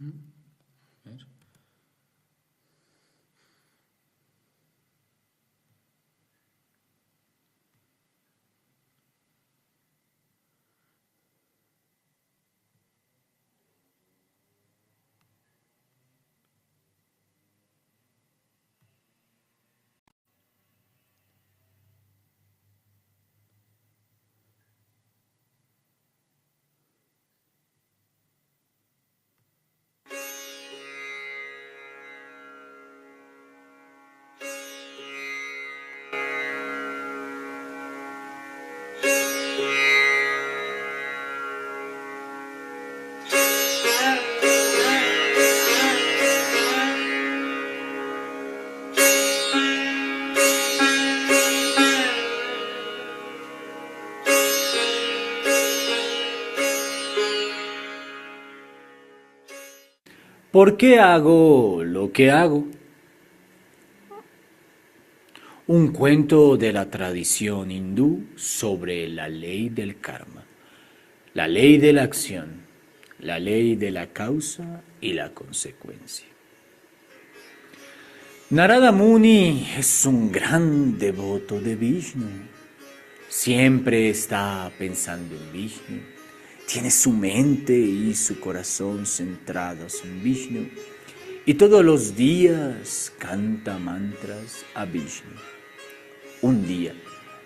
A ver. ¿Por qué hago lo que hago? Un cuento de la tradición hindú sobre la ley del karma, la ley de la acción, la ley de la causa y la consecuencia. Narada Muni es un gran devoto de Vishnu. Siempre está pensando en Vishnu. Tiene su mente y su corazón centrados en Vishnu. Y todos los días canta mantras a Vishnu. Un día,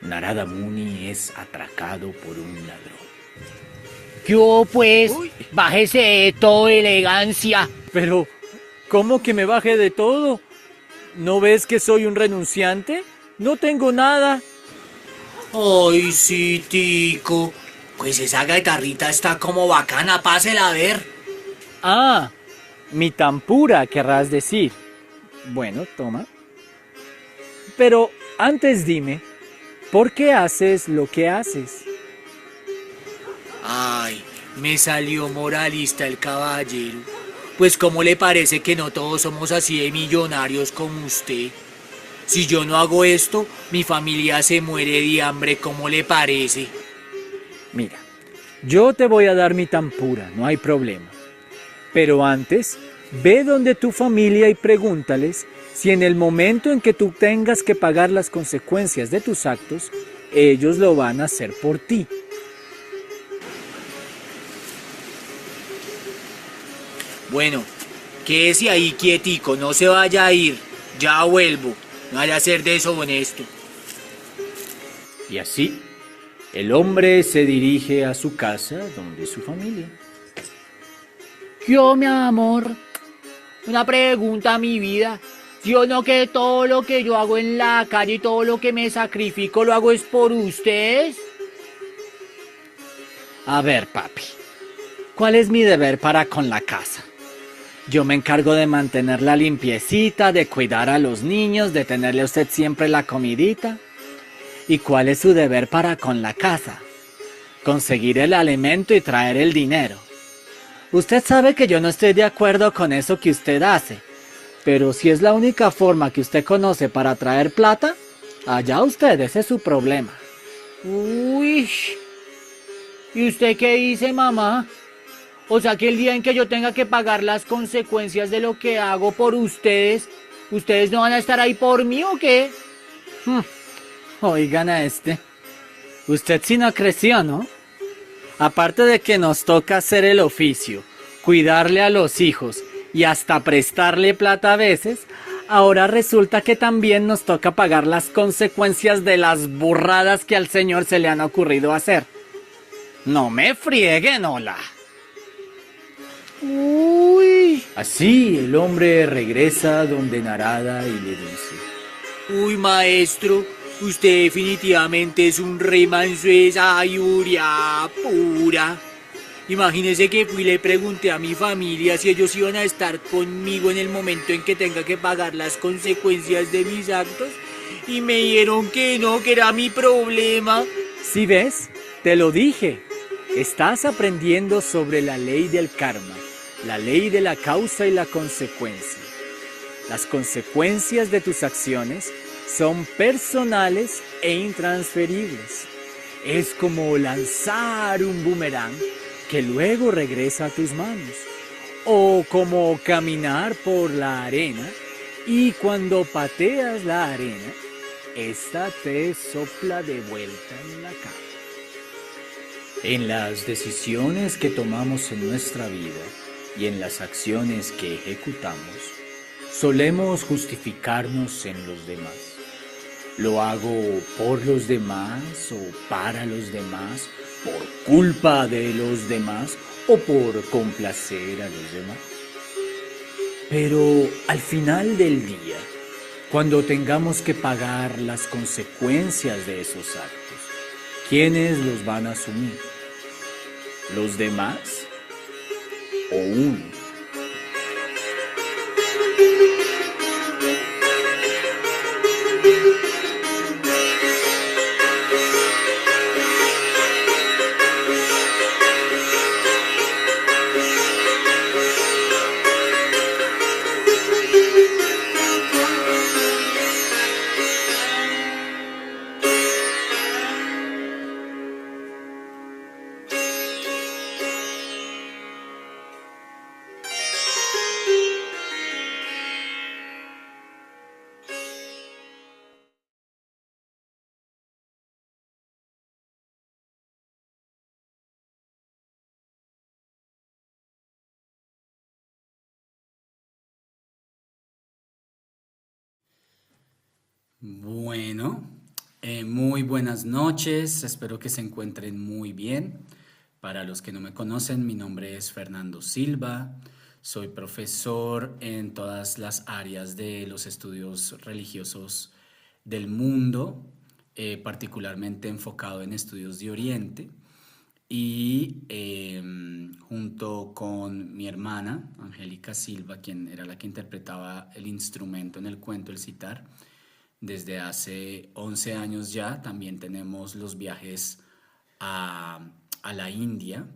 Narada Muni es atracado por un ladrón. ¿Qué hubo, pues? Bájese de todo, elegancia. Pero, ¿cómo que me baje de todo? ¿No ves que soy un renunciante? No tengo nada. Ay, sí, tico. Pues esa guitarrita está como bacana, pásela a ver. Ah, mi tampura, querrás decir. Bueno, toma. Pero antes dime, ¿por qué haces lo que haces? Ay, me salió moralista el caballero. Pues ¿cómo le parece que no todos somos así de millonarios como usted? Si yo no hago esto, mi familia se muere de hambre, ¿cómo le parece? Mira, yo te voy a dar mi tampura, no hay problema. Pero antes, ve donde tu familia y pregúntales si en el momento en que tú tengas que pagar las consecuencias de tus actos, ellos lo van a hacer por ti. Bueno, quédese ahí quietico, no se vaya a ir. Ya vuelvo, no vaya a ser deshonesto. Y así, el hombre se dirige a su casa donde su familia. Yo, mi amor, una pregunta a mi vida. ¿Sí o no que todo lo que yo hago en la calle y todo lo que me sacrifico lo hago es por ustedes? A ver, papi, ¿cuál es mi deber para con la casa? Yo me encargo de mantenerla limpiecita, de cuidar a los niños, de tenerle a usted siempre la comidita. ¿Y cuál es su deber para con la casa? Conseguir el alimento y traer el dinero. Usted sabe que yo no estoy de acuerdo con eso que usted hace, pero si es la única forma que usted conoce para traer plata, allá usted, ese es su problema. Uy, ¿y usted qué dice, mamá? O sea que el día en que yo tenga que pagar las consecuencias de lo que hago por ustedes, ¿ustedes no van a estar ahí por mí o qué? Oigan a este. Usted sí no creció, ¿no? Aparte de que nos toca hacer el oficio, cuidarle a los hijos y hasta prestarle plata a veces, ahora resulta que también nos toca pagar las consecuencias de las burradas que al señor se le han ocurrido hacer. No me frieguen, hola. Uy, Así el hombre regresa donde Narada y le dice: uy, maestro, usted definitivamente es un remanso de sabiduría pura. Imagínese que fui y le pregunté a mi familia si ellos iban a estar conmigo en el momento en que tenga que pagar las consecuencias de mis actos y me dijeron que no, que era mi problema. ¿Sí ves? Te lo dije. Estás aprendiendo sobre la ley del karma, la ley de la causa y la consecuencia. Las consecuencias de tus acciones son personales e intransferibles. Es como lanzar un boomerang que luego regresa a tus manos. O como caminar por la arena y cuando pateas la arena, esta te sopla de vuelta en la cara. En las decisiones que tomamos en nuestra vida y en las acciones que ejecutamos, solemos justificarnos en los demás. ¿Lo hago por los demás o para los demás, por culpa de los demás o por complacer a los demás? Pero al final del día, cuando tengamos que pagar las consecuencias de esos actos, ¿quiénes los van a asumir? ¿Los demás o uno? Bueno, muy buenas noches, espero que se encuentren muy bien. Para los que no me conocen, mi nombre es Fernando Silva, soy profesor en todas las áreas de los estudios religiosos del mundo, particularmente enfocado en estudios de Oriente. Y junto con mi hermana, Angélica Silva, quien era la que interpretaba el instrumento en el cuento, el sitar, desde hace 11 años ya también tenemos los viajes a la India,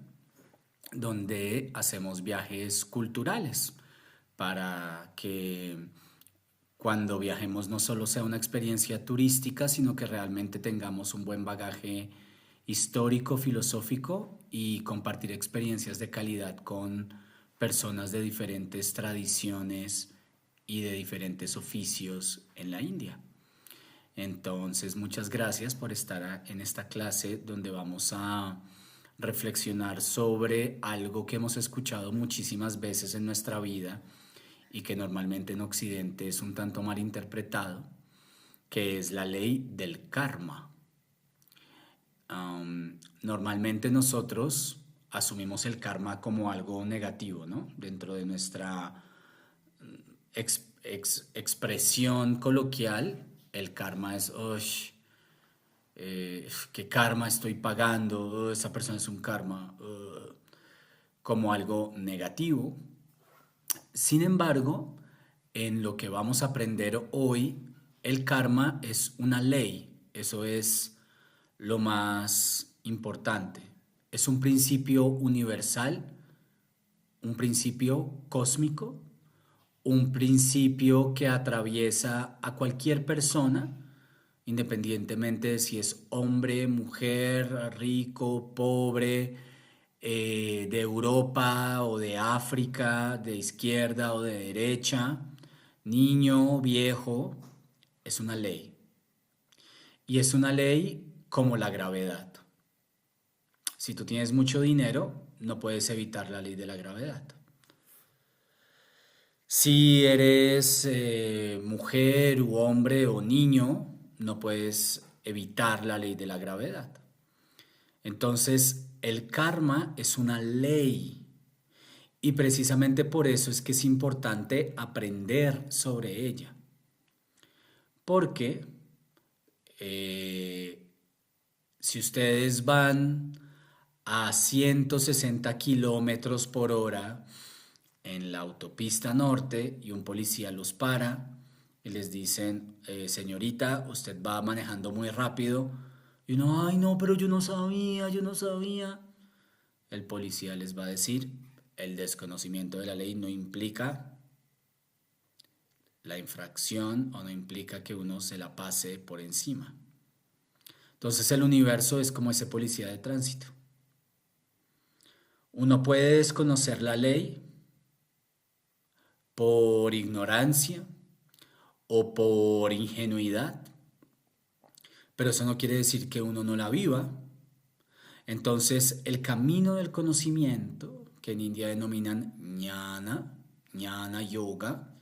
donde hacemos viajes culturales para que cuando viajemos no solo sea una experiencia turística, sino que realmente tengamos un buen bagaje histórico, filosófico y compartir experiencias de calidad con personas de diferentes tradiciones y de diferentes oficios en la India. Entonces, muchas gracias por estar en esta clase donde vamos a reflexionar sobre algo que hemos escuchado muchísimas veces en nuestra vida y que normalmente en Occidente es un tanto mal interpretado, que es la ley del karma. Normalmente nosotros asumimos el karma como algo negativo, ¿no? Dentro de nuestra expresión coloquial, el karma es, ¿qué karma estoy pagando? Esa persona es un karma, como algo negativo. Sin embargo, en lo que vamos a aprender hoy, el karma es una ley. Eso es lo más importante. Es un principio universal, un principio cósmico, un principio que atraviesa a cualquier persona, independientemente de si es hombre, mujer, rico, pobre, de Europa o de África, de izquierda o de derecha, niño, viejo, es una ley. Y es una ley como la gravedad. Si tú tienes mucho dinero, no puedes evitar la ley de la gravedad. Si eres mujer u hombre o niño, no puedes evitar la ley de la gravedad. Entonces, el karma es una ley y precisamente por eso es que es importante aprender sobre ella. Porque si ustedes van a 160 kilómetros por hora en la autopista norte y un policía los para y les dicen, señorita, usted va manejando muy rápido. Y uno, ay no, pero yo no sabía. El policía les va a decir, el desconocimiento de la ley no implica la infracción o no implica que uno se la pase por encima. Entonces el universo es como ese policía de tránsito. Uno puede desconocer la ley, por ignorancia o por ingenuidad, pero eso no quiere decir que uno no la viva. Entonces, el camino del conocimiento, que en India denominan jnana yoga,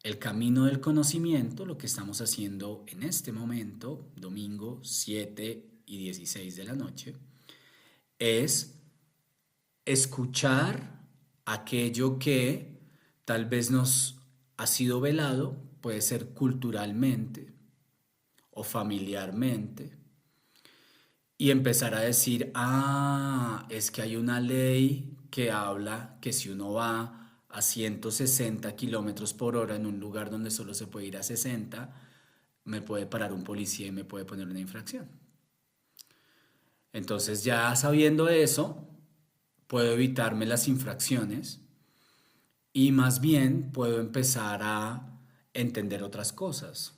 el camino del conocimiento, lo que estamos haciendo en este momento, domingo 7:16 de la noche, es escuchar aquello que tal vez nos ha sido velado, puede ser culturalmente o familiarmente, y empezar a decir, es que hay una ley que habla que si uno va a 160 kilómetros por hora en un lugar donde solo se puede ir a 60, me puede parar un policía y me puede poner una infracción. Entonces, ya sabiendo eso, puedo evitarme las infracciones y más bien puedo empezar a entender otras cosas.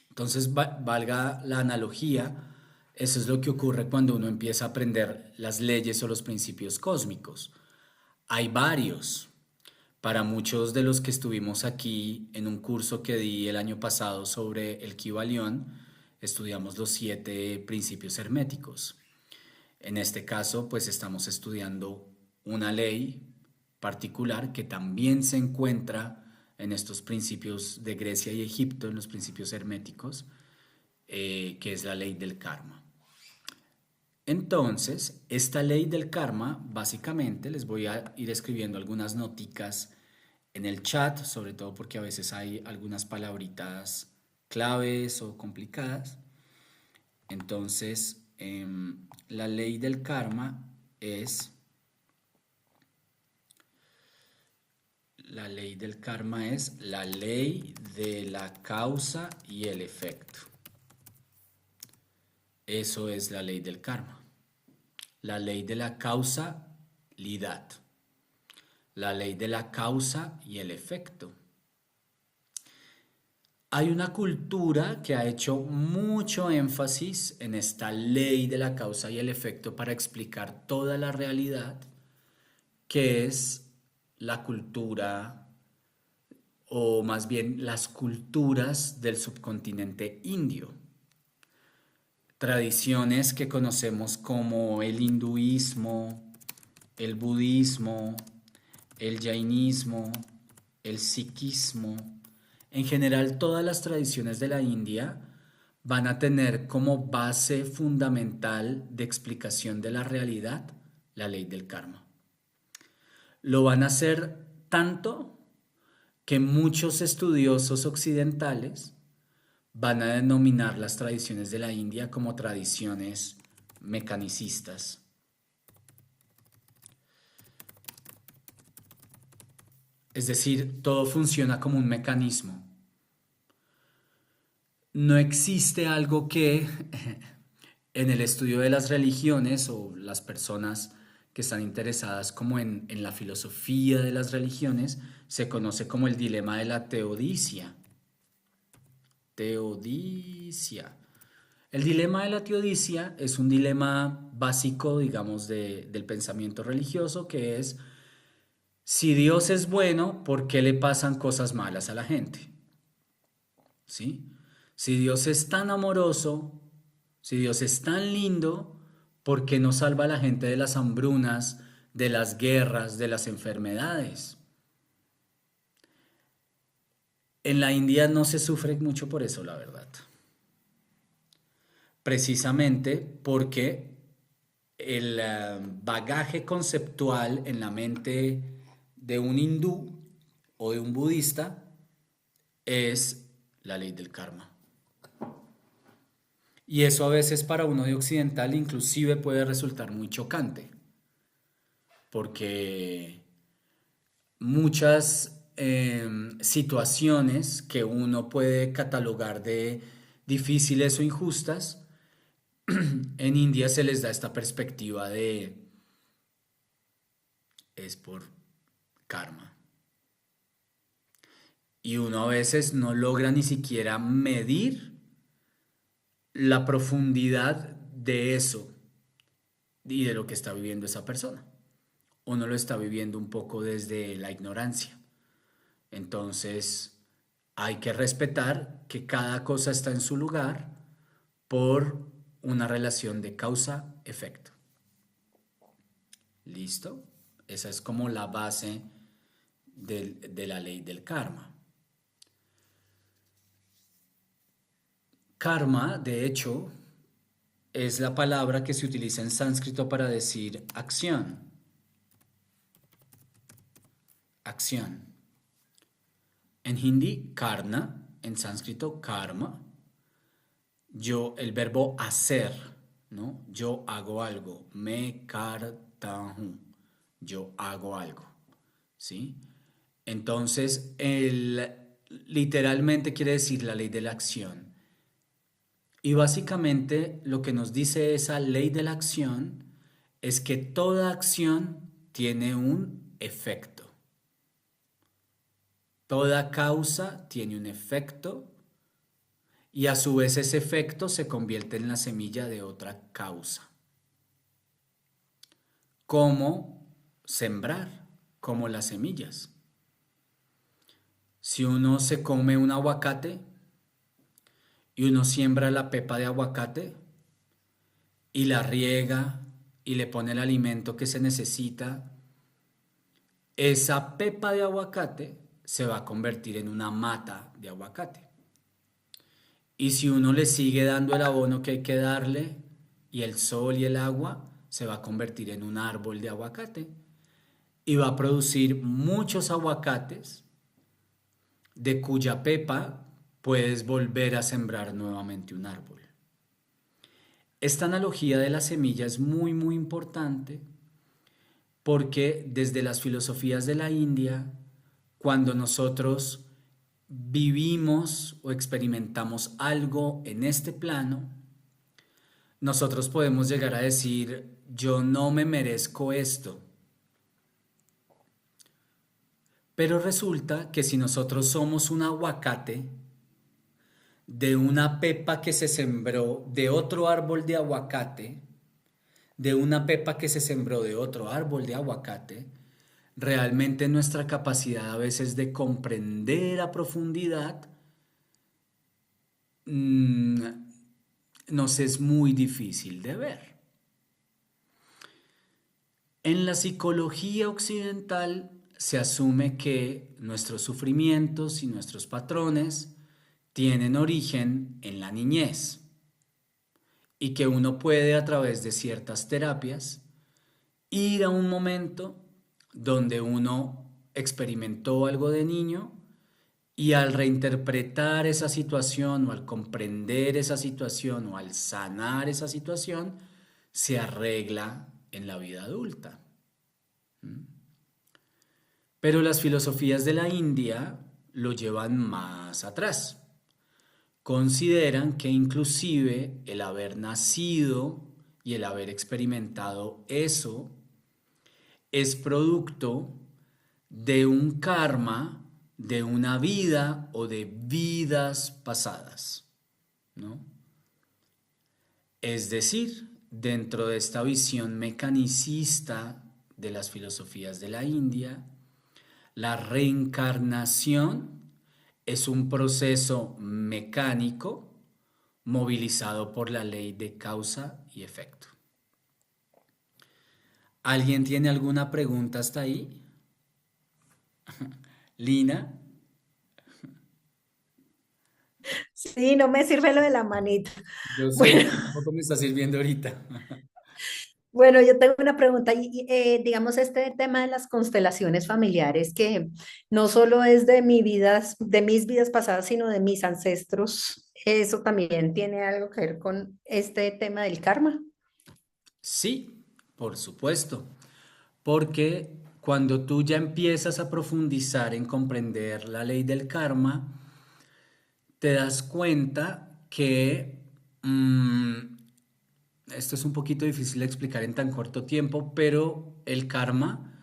Entonces, valga la analogía, eso es lo que ocurre cuando uno empieza a aprender las leyes o los principios cósmicos. Hay varios. Para muchos de los que estuvimos aquí en un curso que di el año pasado sobre el Kybalión, estudiamos los 7 principios herméticos. En este caso, pues estamos estudiando una ley particular que también se encuentra en estos principios de Grecia y Egipto, en los principios herméticos, que es la ley del karma. Entonces, esta ley del karma, básicamente, les voy a ir escribiendo algunas noticas en el chat, sobre todo porque a veces hay algunas palabritas claves o complicadas. Entonces, la ley del karma es... La ley del karma es la ley de la causa y el efecto. Eso es la ley del karma. La ley de la causalidad. La ley de la causa y el efecto. Hay una cultura que ha hecho mucho énfasis en esta ley de la causa y el efecto para explicar toda la realidad, que es la cultura, o más bien las culturas del subcontinente indio. Tradiciones que conocemos como el hinduismo, el budismo, el jainismo, el sikhismo. En general, todas las tradiciones de la India van a tener como base fundamental de explicación de la realidad la ley del karma. Lo van a hacer tanto que muchos estudiosos occidentales van a denominar las tradiciones de la India como tradiciones mecanicistas. Es decir, todo funciona como un mecanismo. No existe algo que en el estudio de las religiones o las personas que están interesadas como en la filosofía de las religiones se conoce como el dilema de la teodicia. Teodicia. El dilema de la teodicia es un dilema básico, digamos, del pensamiento religioso, que es: si Dios es bueno, ¿por qué le pasan cosas malas a la gente? ¿Sí? Si Dios es tan amoroso, si Dios es tan lindo, ¿por qué no salva a la gente de las hambrunas, de las guerras, de las enfermedades? En la India no se sufre mucho por eso, la verdad. Precisamente porque el bagaje conceptual en la mente de un hindú o de un budista es la ley del karma. Y eso a veces para uno de occidental inclusive puede resultar muy chocante, porque muchas situaciones que uno puede catalogar de difíciles o injustas, en India se les da esta perspectiva de es por karma. Y uno a veces no logra ni siquiera medir la profundidad de eso y de lo que está viviendo esa persona. Uno lo está viviendo un poco desde la ignorancia. Entonces, hay que respetar que cada cosa está en su lugar por una relación de causa-efecto. ¿Listo? Esa es como la base de la ley del karma. Karma, de hecho, es la palabra que se utiliza en sánscrito para decir acción. Acción. En hindi, karna, en sánscrito, karma. El verbo hacer, ¿no? Yo hago algo. Me karta hu. Yo hago algo, ¿sí? Entonces, literalmente quiere decir la ley de la acción. Y básicamente lo que nos dice esa ley de la acción es que toda acción tiene un efecto. Toda causa tiene un efecto y a su vez ese efecto se convierte en la semilla de otra causa. Como sembrar, como las semillas. Si uno se come un aguacate y uno siembra la pepa de aguacate y la riega y le pone el alimento que se necesita, esa pepa de aguacate se va a convertir en una mata de aguacate. Y si uno le sigue dando el abono que hay que darle y el sol y el agua, se va a convertir en un árbol de aguacate y va a producir muchos aguacates de cuya pepa puedes volver a sembrar nuevamente un árbol. Esta analogía de la semilla es muy, muy importante porque desde las filosofías de la India, cuando nosotros vivimos o experimentamos algo en este plano, nosotros podemos llegar a decir, yo no me merezco esto. Pero resulta que si nosotros somos un aguacate de una pepa que se sembró de otro árbol de aguacate, de una pepa que se sembró de otro árbol de aguacate, realmente nuestra capacidad a veces de comprender a profundidad nos es muy difícil de ver. En la psicología occidental se asume que nuestros sufrimientos y nuestros patrones tienen origen en la niñez y que uno puede a través de ciertas terapias ir a un momento donde uno experimentó algo de niño y al reinterpretar esa situación o al comprender esa situación o al sanar esa situación, se arregla en la vida adulta. Pero las filosofías de la India lo llevan más atrás. Consideran que inclusive el haber nacido y el haber experimentado eso es producto de un karma, de una vida o de vidas pasadas, ¿no? Es decir, dentro de esta visión mecanicista de las filosofías de la India, la reencarnación es un proceso mecánico movilizado por la ley de causa y efecto. ¿Alguien tiene alguna pregunta hasta ahí? Lina. Sí, no me sirve lo de la manita. Yo sé, Bueno, tampoco me está sirviendo ahorita. bueno, yo tengo una pregunta digamos este tema de las constelaciones familiares que no solo es de mi vida, de mis vidas pasadas, sino de mis ancestros. ¿Eso también tiene algo que ver con este tema del karma? Sí, por supuesto, porque cuando tú ya empiezas a profundizar en comprender la ley del karma, te das cuenta que esto es un poquito difícil de explicar en tan corto tiempo, pero el karma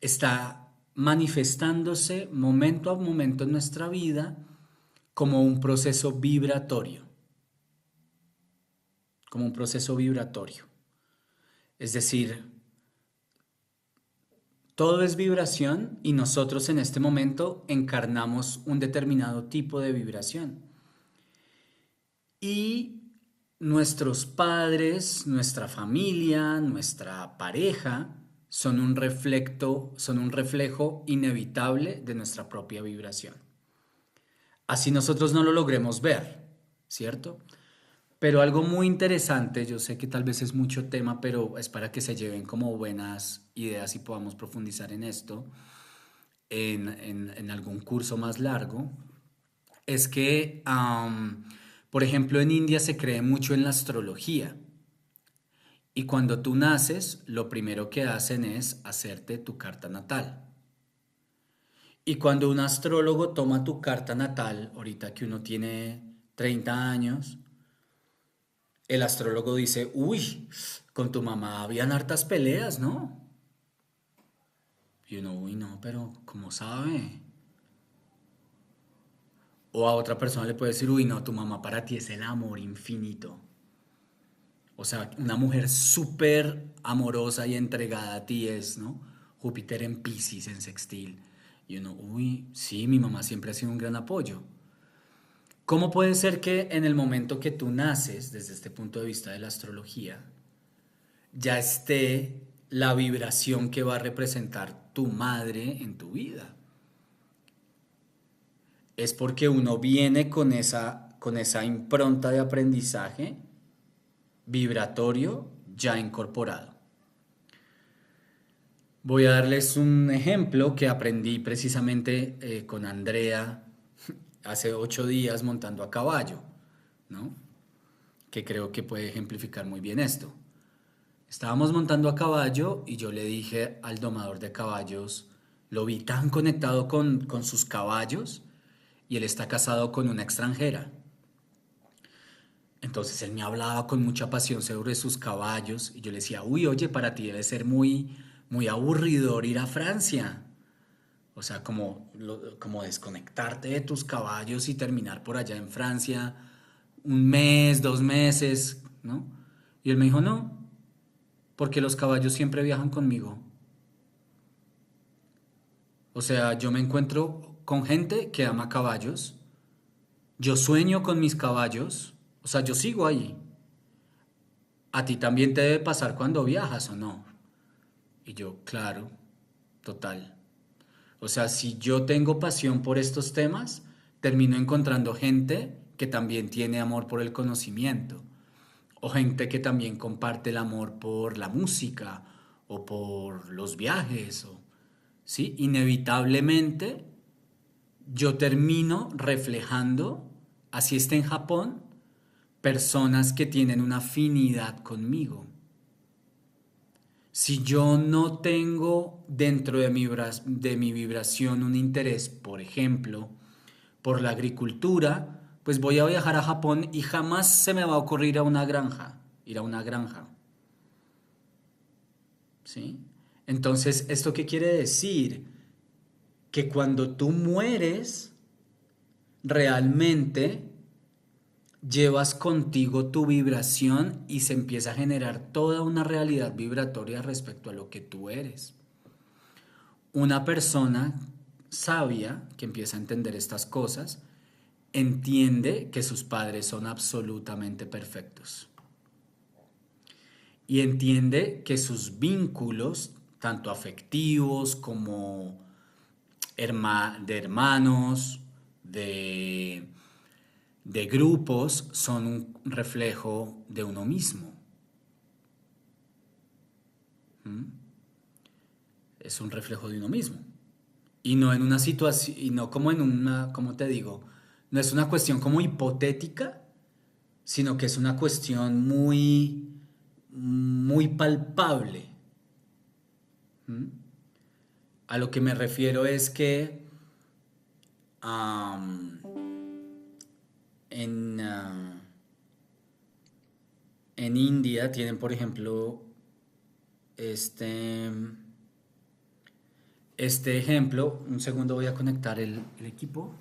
está manifestándose momento a momento en nuestra vida como un proceso vibratorio, como un proceso vibratorio. Es decir, Todo es vibración y nosotros en este momento encarnamos un determinado tipo de vibración. Y nuestros padres, nuestra familia, nuestra pareja son un reflejo inevitable de nuestra propia vibración. Así nosotros no lo logremos ver, ¿cierto? Pero algo muy interesante, yo sé que tal vez es mucho tema, pero es para que se lleven como buenas ideas y podamos profundizar en esto en algún curso más largo, es que, por ejemplo, en India se cree mucho en la astrología. Y cuando tú naces, lo primero que hacen es hacerte tu carta natal. Y cuando un astrólogo toma tu carta natal, ahorita que uno tiene 30 años, el astrólogo dice, uy, con tu mamá habían hartas peleas, ¿no? Y uno, uy, no, pero ¿cómo sabe? O a otra persona le puede decir, uy, no, tu mamá para ti es el amor infinito. O sea, una mujer súper amorosa y entregada a ti es, ¿no? Júpiter en Piscis, en sextil. Y uno, uy, sí, mi mamá siempre ha sido un gran apoyo. ¿Cómo puede ser que en el momento que tú naces, desde este punto de vista de la astrología, ya esté la vibración que va a representar tu madre en tu vida? Es porque uno viene con esa impronta de aprendizaje vibratorio ya incorporado. Voy a darles un ejemplo que aprendí precisamente con Andrea hace 8 días montando a caballo, ¿no? Que creo que puede ejemplificar muy bien esto. Estábamos montando a caballo y yo le dije al domador de caballos, lo vi tan conectado con sus caballos y él está casado con una extranjera. Entonces él me hablaba con mucha pasión sobre sus caballos y yo le decía, uy, oye, para ti debe ser muy aburridor ir a Francia. O sea, como desconectarte de tus caballos y terminar por allá en Francia un mes, 2 meses, ¿no? Y él me dijo, no, porque los caballos siempre viajan conmigo. O sea, yo me encuentro con gente que ama caballos, yo sueño con mis caballos, o sea, yo sigo ahí. A ti también te debe pasar cuando viajas o no. Y yo, claro, total. O sea, si yo tengo pasión por estos temas, termino encontrando gente que también tiene amor por el conocimiento, o gente que también comparte el amor por la música o por los viajes, ¿sí? Inevitablemente yo termino reflejando, así esté en Japón, personas que tienen una afinidad conmigo. Si yo no tengo dentro de mi vibración un interés, por ejemplo, por la agricultura, pues voy a viajar a Japón y jamás se me va a ocurrir ir a una granja, ¿sí? Entonces, ¿esto qué quiere decir? Que cuando tú mueres, realmente llevas contigo tu vibración y se empieza a generar toda una realidad vibratoria respecto a lo que tú eres. Una persona sabia que empieza a entender estas cosas entiende que sus padres son absolutamente perfectos y entiende que sus vínculos, tanto afectivos como de hermanos, de grupos, son un reflejo de uno mismo. ¿Mm? Es un reflejo de uno mismo. Y no en una situación, y no como en una, ¿cómo te digo? No es una cuestión como hipotética, sino que es una cuestión muy palpable. ¿Mm? A lo que me refiero es que am, en, en India tienen, por ejemplo, este, este ejemplo. Un segundo, voy a conectar el equipo.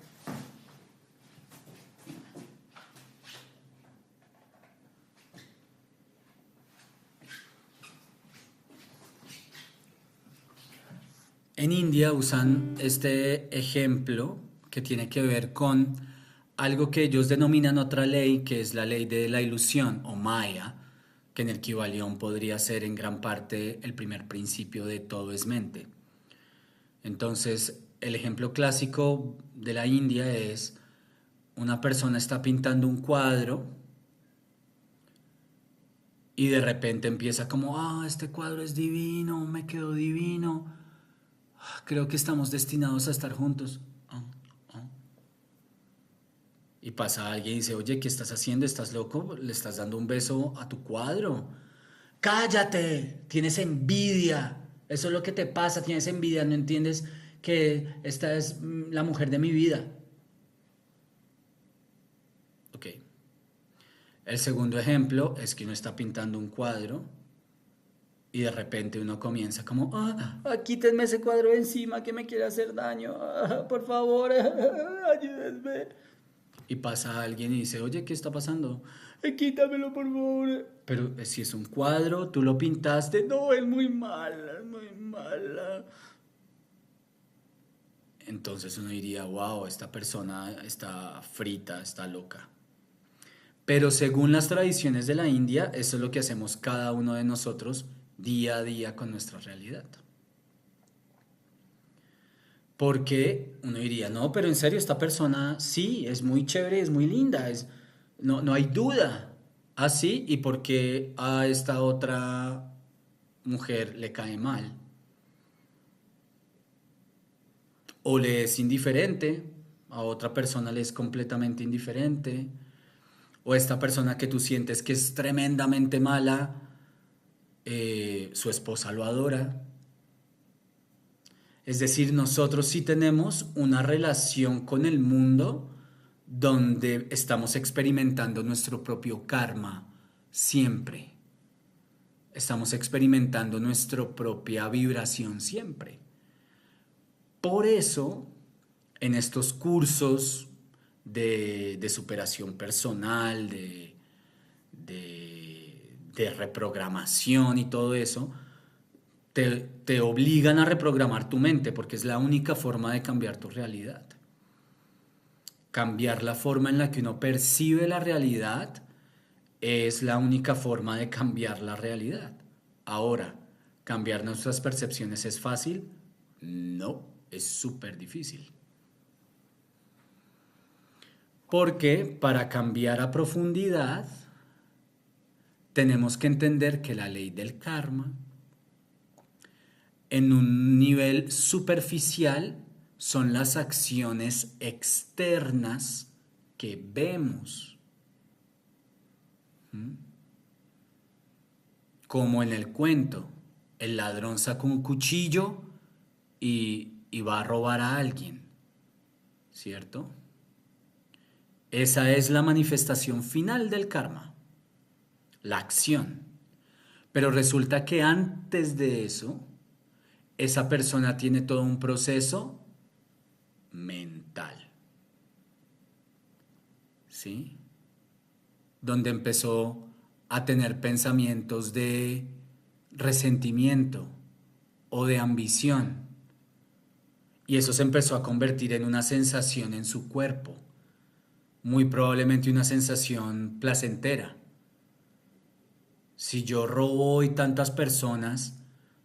En India usan este ejemplo que tiene que ver con algo que ellos denominan otra ley, que es la ley de la ilusión o Maya, que en el Kybalión podría ser en gran parte el primer principio de todo es mente. Entonces, el ejemplo clásico de la India es una persona está pintando un cuadro y de repente empieza como, este cuadro es divino, me quedó divino, creo que estamos destinados a estar juntos. Y pasa alguien y dice, oye, ¿qué estás haciendo? ¿Estás loco? ¿Le estás dando un beso a tu cuadro? Cállate, tienes envidia. Eso es lo que te pasa, tienes envidia, no entiendes que esta es la mujer de mi vida. Ok. El segundo ejemplo es que uno está pintando un cuadro y de repente uno comienza como, quítenme ese cuadro de encima que me quiere hacer daño, por favor, ayúdenme. Y pasa alguien y dice, oye, ¿qué está pasando? Quítamelo, por favor. Pero si es un cuadro, tú lo pintaste. No, es muy mala, es muy mala. Entonces uno diría, wow, esta persona está frita, está loca. Pero según las tradiciones de la India, eso es lo que hacemos cada uno de nosotros día a día con nuestra realidad. Porque uno diría, no, pero en serio, esta persona sí, es muy chévere, es muy linda, no hay duda. Así, ¿y por qué a esta otra mujer le cae mal? O le es indiferente, a otra persona le es completamente indiferente, o esta persona que tú sientes que es tremendamente mala, su esposa lo adora. Es decir, nosotros sí tenemos una relación con el mundo donde estamos experimentando nuestro propio karma siempre. Estamos experimentando nuestra propia vibración siempre. Por eso, en estos cursos de superación personal, de reprogramación y todo eso, te obligan a reprogramar tu mente porque es la única forma de cambiar tu realidad. Cambiar la forma en la que uno percibe la realidad es la única forma de cambiar la realidad. Ahora, ¿cambiar nuestras percepciones es fácil? No, es súper difícil. Porque para cambiar a profundidad, tenemos que entender que la ley del karma, en un nivel superficial, son las acciones externas que vemos. Como en el cuento, el ladrón saca un cuchillo y va a robar a alguien, ¿cierto? Esa es la manifestación final del karma, la acción. Pero resulta que antes de eso, esa persona tiene todo un proceso mental, ¿sí? Donde empezó a tener pensamientos de resentimiento o de ambición. Y eso se empezó a convertir en una sensación en su cuerpo, muy probablemente una sensación placentera. Si yo robo hoy tantas personas,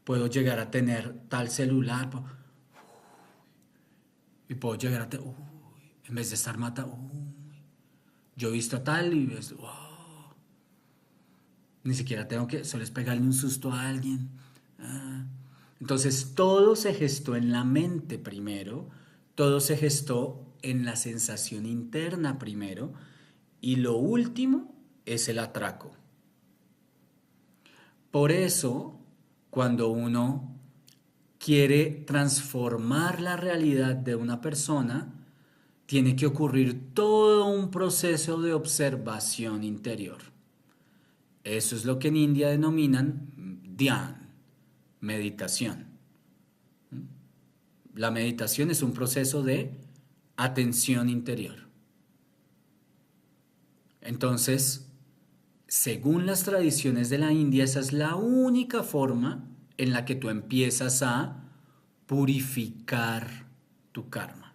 puedo llegar a tener tal celular y puedo llegar a tener, en vez de estar matando, yo he visto tal y ves, wow. Ni siquiera tengo que, solo es pegarle un susto a alguien. Entonces todo se gestó en la mente primero, todo se gestó en la sensación interna primero, y lo último es el atraco. Por eso, cuando uno quiere transformar la realidad de una persona, tiene que ocurrir todo un proceso de observación interior. Eso es lo que en India denominan dhyan, meditación. La meditación es un proceso de atención interior. Entonces, según las tradiciones de la India, esa es la única forma en la que tú empiezas a purificar tu karma.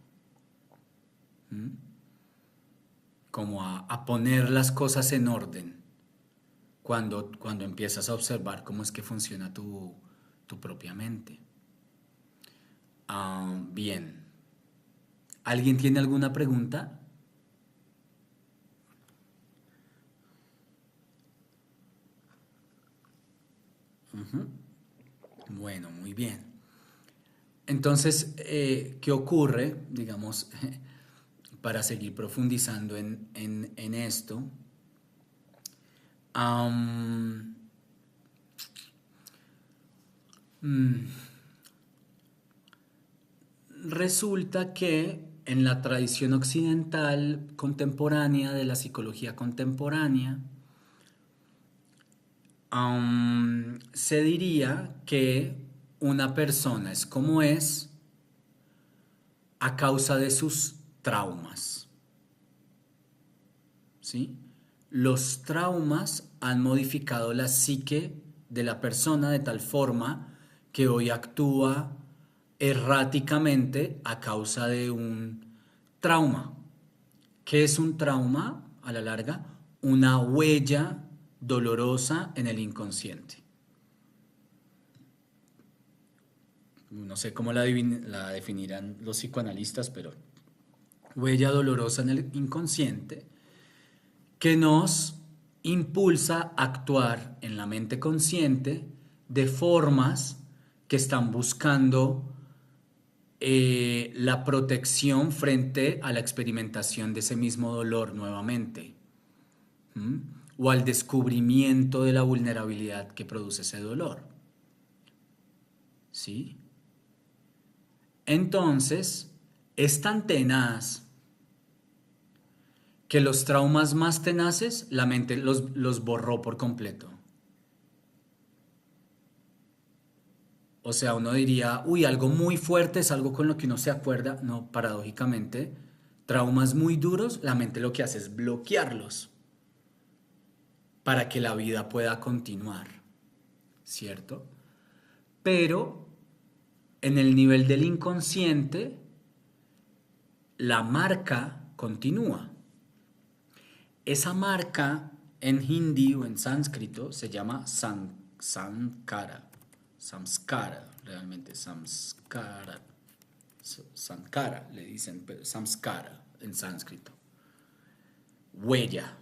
Como a poner las cosas en orden cuando empiezas a observar cómo es que funciona tu propia mente. Bien. ¿Alguien tiene alguna pregunta? Bueno, muy bien. Entonces, ¿qué ocurre, digamos, para seguir profundizando en esto? Resulta que en la tradición occidental contemporánea, de la psicología contemporánea, se diría que una persona es como es a causa de sus traumas. ¿Sí? Los traumas han modificado la psique de la persona de tal forma que hoy actúa erráticamente a causa de un trauma. ¿Qué es un trauma a la larga? Una huella dolorosa en el inconsciente. No sé cómo la definirán los psicoanalistas, pero huella dolorosa en el inconsciente que nos impulsa a actuar en la mente consciente de formas que están buscando la protección frente a la experimentación de ese mismo dolor nuevamente. O al descubrimiento de la vulnerabilidad que produce ese dolor. ¿Sí? Entonces, es tan tenaz que los traumas más tenaces, la mente los borró por completo. O sea, uno diría, uy, algo muy fuerte es algo con lo que uno se acuerda. No, paradójicamente, traumas muy duros, la mente lo que hace es bloquearlos para que la vida pueda continuar, ¿cierto? Pero en el nivel del inconsciente, la marca continúa. Esa marca en hindi o en sánscrito se llama samskara, realmente samskara, sankara le dicen, pero samskara en sánscrito. Huella,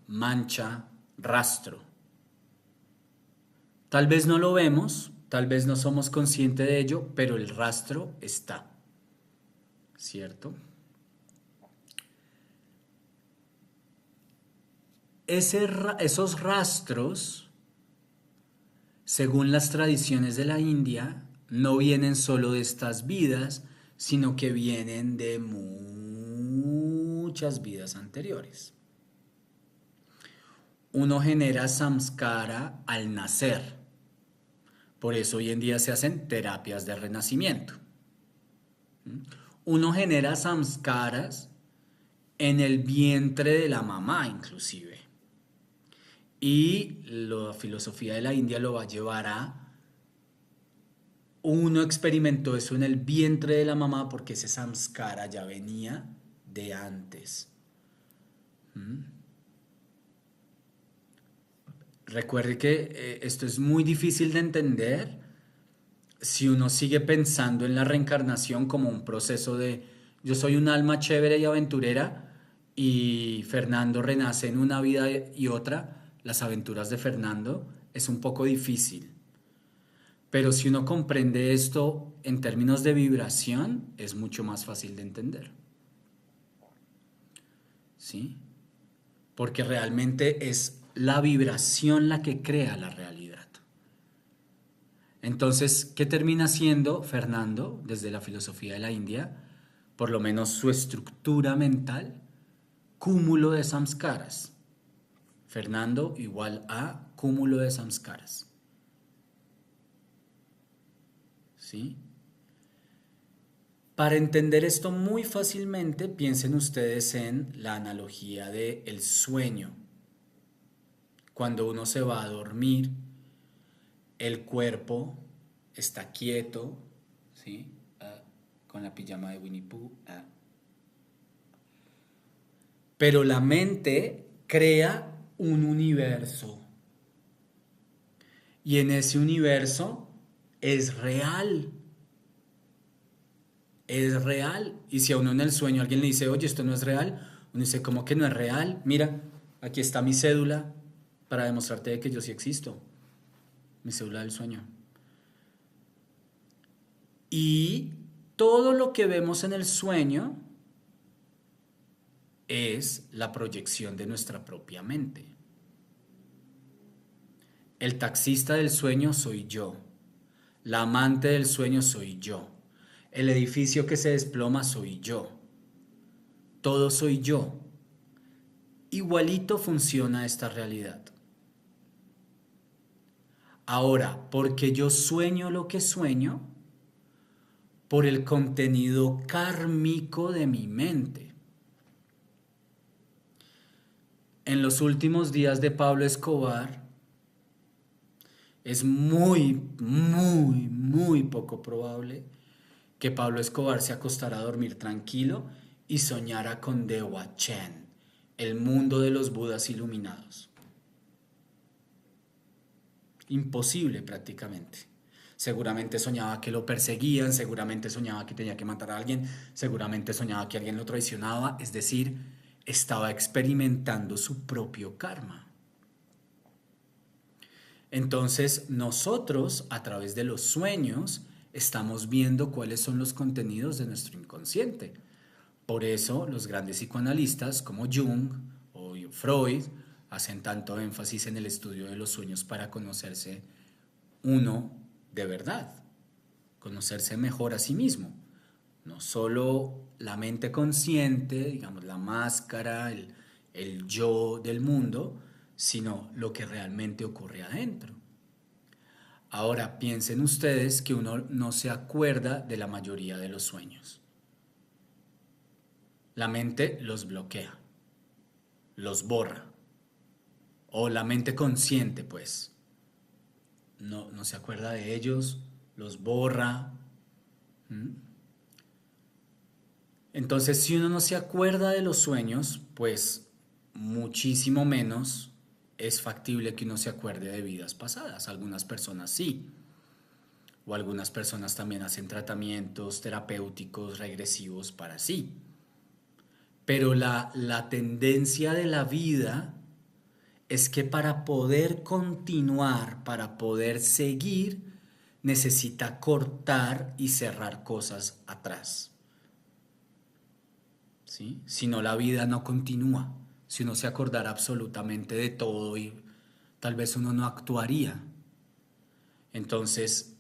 mancha, rastro. Tal vez no lo vemos, tal vez no somos conscientes de ello, pero el rastro está, ¿cierto? Esos rastros, según las tradiciones de la India, no vienen solo de estas vidas, sino que vienen de muchas vidas anteriores. Uno genera samskara al nacer. Por eso hoy en día se hacen terapias de renacimiento. Uno genera samskaras en el vientre de la mamá inclusive. Y la filosofía de la India lo va a llevar a uno experimentó eso en el vientre de la mamá porque ese samskara ya venía de antes. Recuerde que esto es muy difícil de entender si uno sigue pensando en la reencarnación como un proceso de yo soy un alma chévere y aventurera y Fernando renace en una vida y otra. Las aventuras de Fernando es un poco difícil. Pero si uno comprende esto en términos de vibración, es mucho más fácil de entender. ¿Sí? Porque realmente es la vibración la que crea la realidad. Entonces, ¿qué termina siendo Fernando desde la filosofía de la India? Por lo menos su estructura mental, cúmulo de samskaras. Fernando igual a cúmulo de samskaras. ¿Sí? Para entender esto muy fácilmente, piensen ustedes en la analogía del sueño. Cuando uno se va a dormir, el cuerpo está quieto, ¿sí? Con la pijama de Winnie Pooh. Pero la mente crea un universo. Y en ese universo es real. Es real. Y si a uno en el sueño alguien le dice, oye, esto no es real, uno dice, ¿cómo que no es real? Mira, aquí está mi cédula para demostrarte de que yo sí existo. Mi cédula del sueño. Y todo lo que vemos en el sueño es la proyección de nuestra propia mente. El taxista del sueño soy yo. La amante del sueño soy yo. El edificio que se desploma soy yo. Todo soy yo. Igualito funciona esta realidad. Ahora, porque yo sueño lo que sueño, por el contenido kármico de mi mente. En los últimos días de Pablo Escobar, es muy, muy, muy poco probable que Pablo Escobar se acostara a dormir tranquilo y soñara con Dewa Chen, el mundo de los Budas iluminados. Imposible prácticamente. Seguramente soñaba que lo perseguían, seguramente soñaba que tenía que matar a alguien, seguramente soñaba que alguien lo traicionaba, es decir, estaba experimentando su propio karma. Entonces, nosotros, a través de los sueños, estamos viendo cuáles son los contenidos de nuestro inconsciente. Por eso, los grandes psicoanalistas como Jung o Freud hacen tanto énfasis en el estudio de los sueños para conocerse uno de verdad, conocerse mejor a sí mismo. No solo la mente consciente, digamos, la máscara, el yo del mundo, sino lo que realmente ocurre adentro. Ahora piensen ustedes que uno no se acuerda de la mayoría de los sueños. La mente los bloquea, los borra. O la mente consciente, pues, no se acuerda de ellos, los borra. Entonces, si uno no se acuerda de los sueños, pues muchísimo menos es factible que uno se acuerde de vidas pasadas. Algunas personas sí. O algunas personas también hacen tratamientos terapéuticos regresivos para sí. Pero la tendencia de la vida es que para poder continuar, para poder seguir, necesita cortar y cerrar cosas atrás. ¿Sí? Si no, la vida no continúa. Si uno se acordara absolutamente de todo, y tal vez uno no actuaría. Entonces,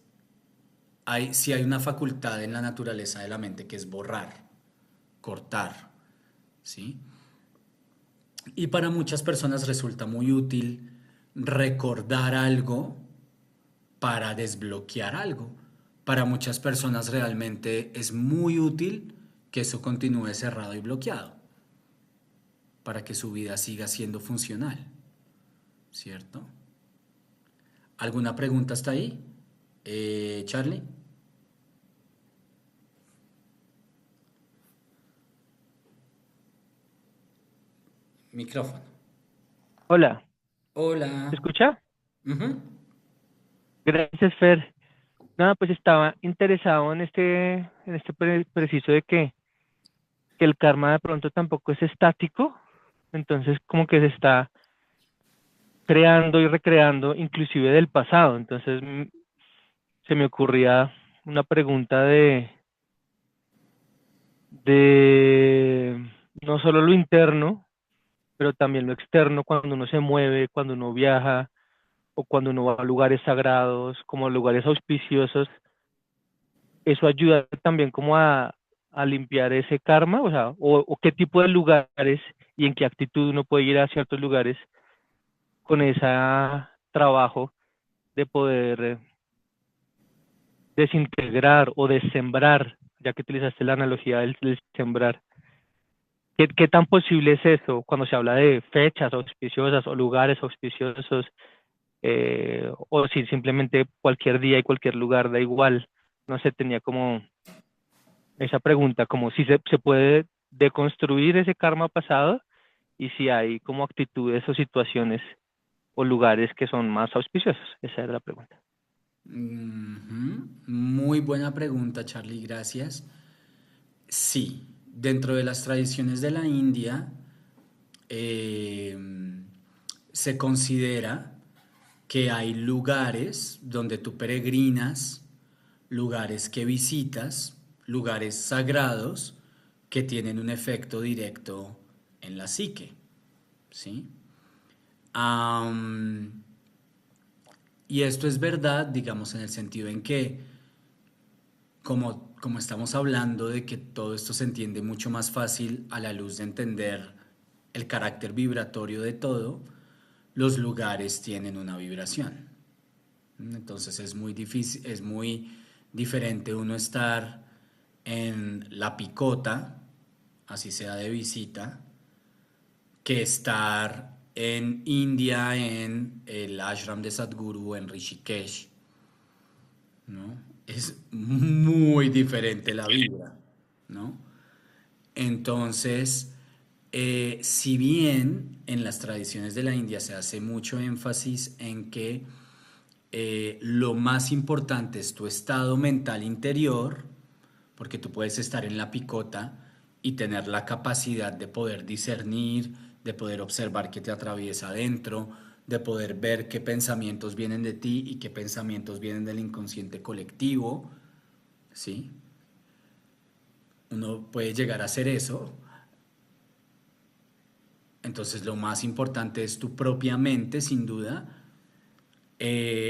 sí hay una facultad en la naturaleza de la mente que es borrar, cortar, ¿sí? Y para muchas personas resulta muy útil recordar algo para desbloquear algo. Para muchas personas realmente es muy útil que eso continúe cerrado y bloqueado para que su vida siga siendo funcional, ¿cierto? ¿Alguna pregunta hasta ahí? Charlie. Micrófono. Hola, ¿se Hola. escucha? Ujú. Gracias, Fer. Nada, pues estaba interesado en este preciso de que el karma de pronto tampoco es estático, entonces como que se está creando y recreando inclusive del pasado. Entonces se me ocurría una pregunta de no solo lo interno, pero también lo externo, cuando uno se mueve, cuando uno viaja o cuando uno va a lugares sagrados, como lugares auspiciosos. Eso ayuda también como a limpiar ese karma, o sea, o qué tipo de lugares y en qué actitud uno puede ir a ciertos lugares con ese trabajo de poder desintegrar o desembrar, ya que utilizaste la analogía del sembrar. ¿Qué tan posible es eso cuando se habla de fechas auspiciosas o lugares auspiciosos, o si simplemente cualquier día y cualquier lugar da igual? no sé, tenía como esa pregunta, como si se puede deconstruir ese karma pasado y si hay como actitudes o situaciones o lugares que son más auspiciosos. Esa era la pregunta. Ujú. Muy buena pregunta, Charlie, gracias. Sí, dentro de las tradiciones de la India eh, se considera que hay lugares donde tú peregrinas, lugares que visitas, lugares sagrados que tienen un efecto directo en la psique, ¿sí? Am, y esto es verdad, digamos, en el sentido en que, como estamos hablando de que todo esto se entiende mucho más fácil a la luz de entender el carácter vibratorio de todo, los lugares tienen una vibración. Entonces es muy difícil, es muy diferente uno estar en La Picota, así sea de visita, que estar en India, en el ashram de Sadhguru, en Rishikesh, ¿no? Es muy diferente la vibra, ¿no? Entonces, si bien en las tradiciones de la India se hace mucho énfasis en que lo más importante es tu estado mental interior, porque tú puedes estar en la picota y tener la capacidad de poder discernir, de poder observar qué te atraviesa adentro, de poder ver qué pensamientos vienen de ti y qué pensamientos vienen del inconsciente colectivo, ¿sí? Uno puede llegar a hacer eso. Entonces lo más importante es tu propia mente, sin duda.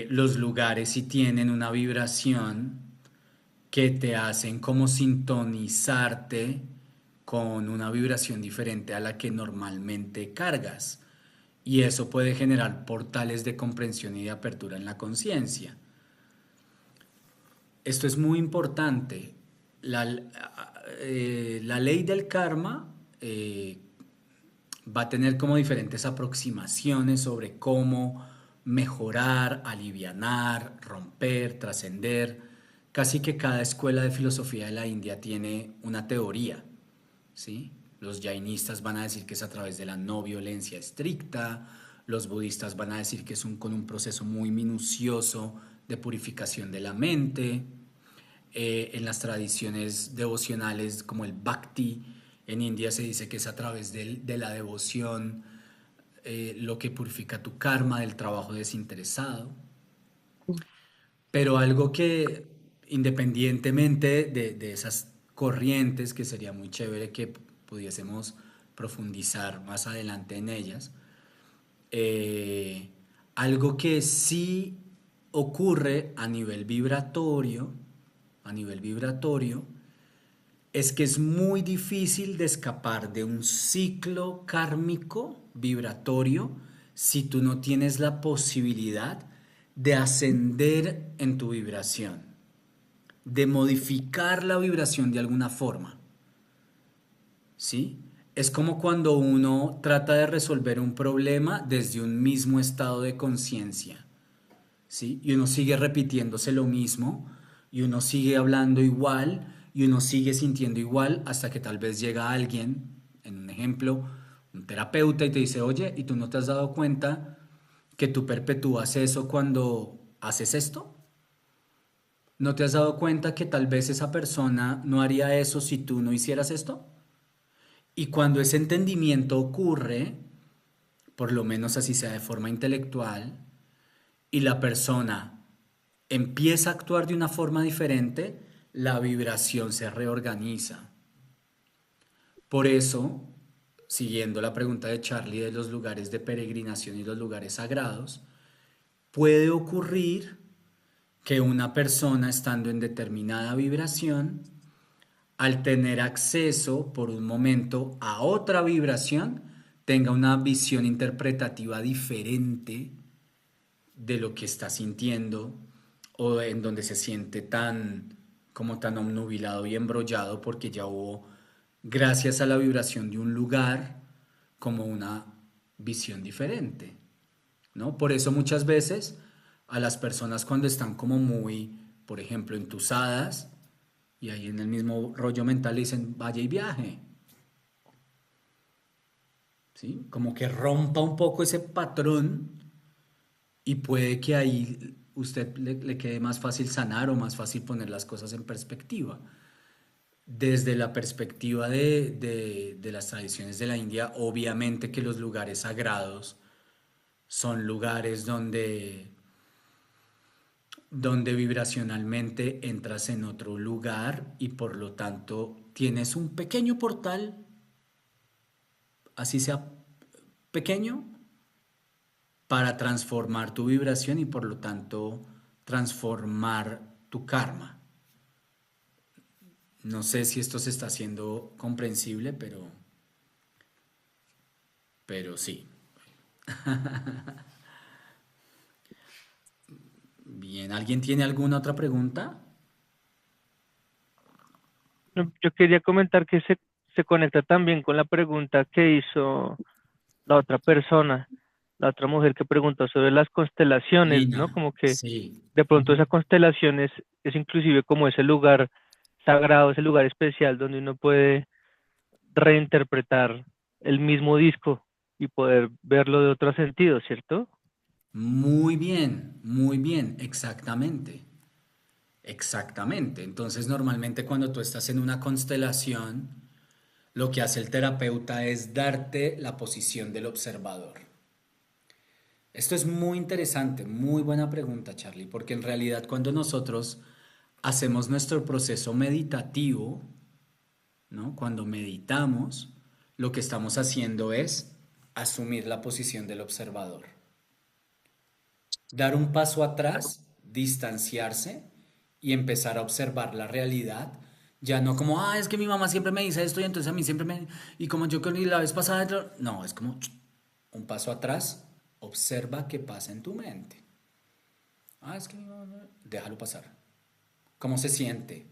Los lugares sí tienen una vibración que te hacen como sintonizarte con una vibración diferente a la que normalmente cargas. Y eso puede generar portales de comprensión y de apertura en la conciencia. Esto es muy importante. La ley del karma va a tener como diferentes aproximaciones sobre cómo mejorar, alivianar, romper, trascender. Casi que cada escuela de filosofía de la India tiene una teoría, ¿sí? Los jainistas van a decir que es a través de la no violencia estricta, los budistas van a decir que es con un proceso muy minucioso de purificación de la mente. En las tradiciones devocionales como el bhakti, en India se dice que es a través de la devoción lo que purifica tu karma, del trabajo desinteresado. Pero algo que, independientemente de esas corrientes, que sería muy chévere que pudiésemos profundizar más adelante en ellas, algo que sí ocurre a nivel vibratorio, es que es muy difícil de escapar de un ciclo kármico vibratorio si tú no tienes la posibilidad de ascender en tu vibración, de modificar la vibración de alguna forma, ¿sí? Es como cuando uno trata de resolver un problema desde un mismo estado de conciencia, ¿sí? Y uno sigue repitiéndose lo mismo, y uno sigue hablando igual, y uno sigue sintiendo igual, hasta que tal vez llega alguien, en un ejemplo, un terapeuta, y te dice, oye, ¿y tú no te has dado cuenta que tú perpetúas eso cuando haces esto? ¿No te has dado cuenta que tal vez esa persona no haría eso si tú no hicieras esto? Y cuando ese entendimiento ocurre, por lo menos así sea de forma intelectual, y la persona empieza a actuar de una forma diferente, la vibración se reorganiza. Por eso, siguiendo la pregunta de Charlie de los lugares de peregrinación y los lugares sagrados, puede ocurrir que una persona estando en determinada vibración, al tener acceso por un momento a otra vibración, tenga una visión interpretativa diferente de lo que está sintiendo, o en donde se siente tan obnubilado y embrollado porque ya hubo, gracias a la vibración de un lugar, como una visión diferente, ¿no? Por eso muchas veces a las personas, cuando están como muy por ejemplo, entusadas, y ahí en el mismo rollo mental dicen, vaya y viaje, ¿sí? Como que rompa un poco ese patrón y puede que ahí usted le quede más fácil sanar o más fácil poner las cosas en perspectiva. Desde la perspectiva de las tradiciones de la India, obviamente que los lugares sagrados son lugares donde vibracionalmente entras en otro lugar y por lo tanto tienes un pequeño portal, así sea pequeño, para transformar tu vibración y por lo tanto transformar tu karma. No sé si esto se está haciendo comprensible, pero sí. Bien, ¿alguien tiene alguna otra pregunta? No, yo quería comentar que se conecta también con la pregunta que hizo la otra persona, la otra mujer que preguntó sobre las constelaciones, ¿no? Lina, Como que sí. de pronto Ujú. esa constelación es inclusive como ese lugar sagrado, ese lugar especial donde uno puede reinterpretar el mismo disco y poder verlo de otro sentido, ¿cierto? Muy bien, exactamente. Exactamente. Entonces, normalmente cuando tú estás en una constelación, lo que hace el terapeuta es darte la posición del observador. Esto es muy interesante, muy buena pregunta, Charlie, porque en realidad cuando nosotros hacemos nuestro proceso meditativo, ¿no? Cuando meditamos, lo que estamos haciendo es asumir la posición del observador. Dar un paso atrás, distanciarse y empezar a observar la realidad. Ya no como, es que mi mamá siempre me dice esto y entonces a mí siempre me... Y como yo con la vez pasada... No, es como un paso atrás, observa qué pasa en tu mente. Es que mi mamá... Déjalo pasar. ¿Cómo se siente?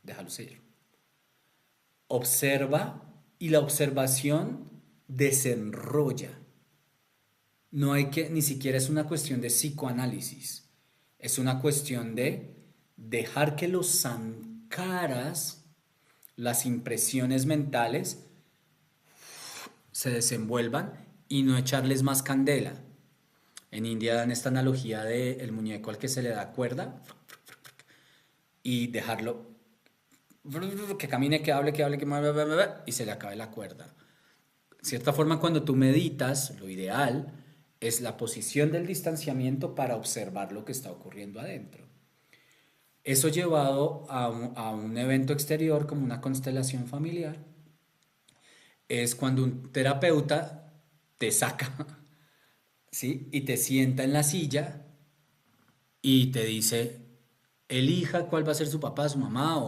Déjalo seguir. Observa y la observación desenrolla. No hay que, ni siquiera es una cuestión de psicoanálisis, es una cuestión de dejar que los sankaras, las impresiones mentales, se desenvuelvan y no echarles más candela. En India dan esta analogía del muñeco al que se le da cuerda y dejarlo que camine, que mueva y se le acabe la cuerda. De cierta forma, cuando tú meditas, lo ideal es la posición del distanciamiento para observar lo que está ocurriendo adentro. Eso llevado a un evento exterior como una constelación familiar es cuando un terapeuta te saca, ¿sí? Y te sienta en la silla y te dice, elija cuál va a ser su papá, su mamá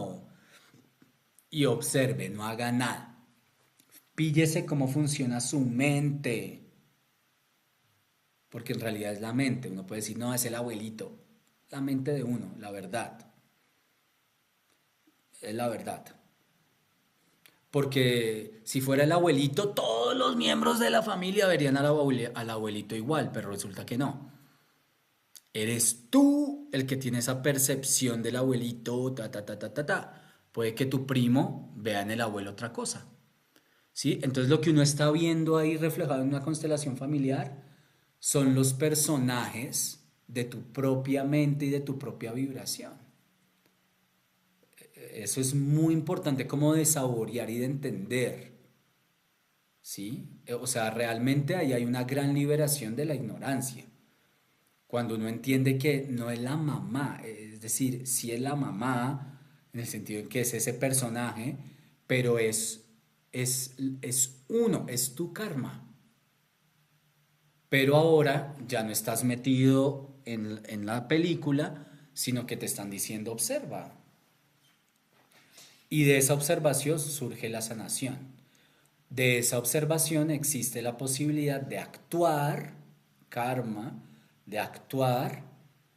y observe, no haga nada. Píllese cómo funciona su mente, porque en realidad es la mente. Uno puede decir, no, es el abuelito. La mente de uno, la verdad. Es la verdad. Porque si fuera el abuelito, todos los miembros de la familia verían al abuelito igual, pero resulta que no. Eres tú el que tiene esa percepción del abuelito, ta, ta, ta, ta, ta, ta. Puede que tu primo vea en el abuelo otra cosa. ¿Sí? Entonces lo que uno está viendo ahí reflejado en una constelación familiar son los personajes de tu propia mente y de tu propia vibración. Eso es muy importante como de saborear y de entender, ¿sí? O sea, realmente ahí hay una gran liberación de la ignorancia. Cuando uno entiende que no es la mamá, es decir, sí es la mamá, en el sentido en que es ese personaje, pero es uno, es tu karma. Pero ahora ya no estás metido en la película, sino que te están diciendo observa. Y de esa observación surge la sanación. De esa observación existe la posibilidad de actuar, karma, de actuar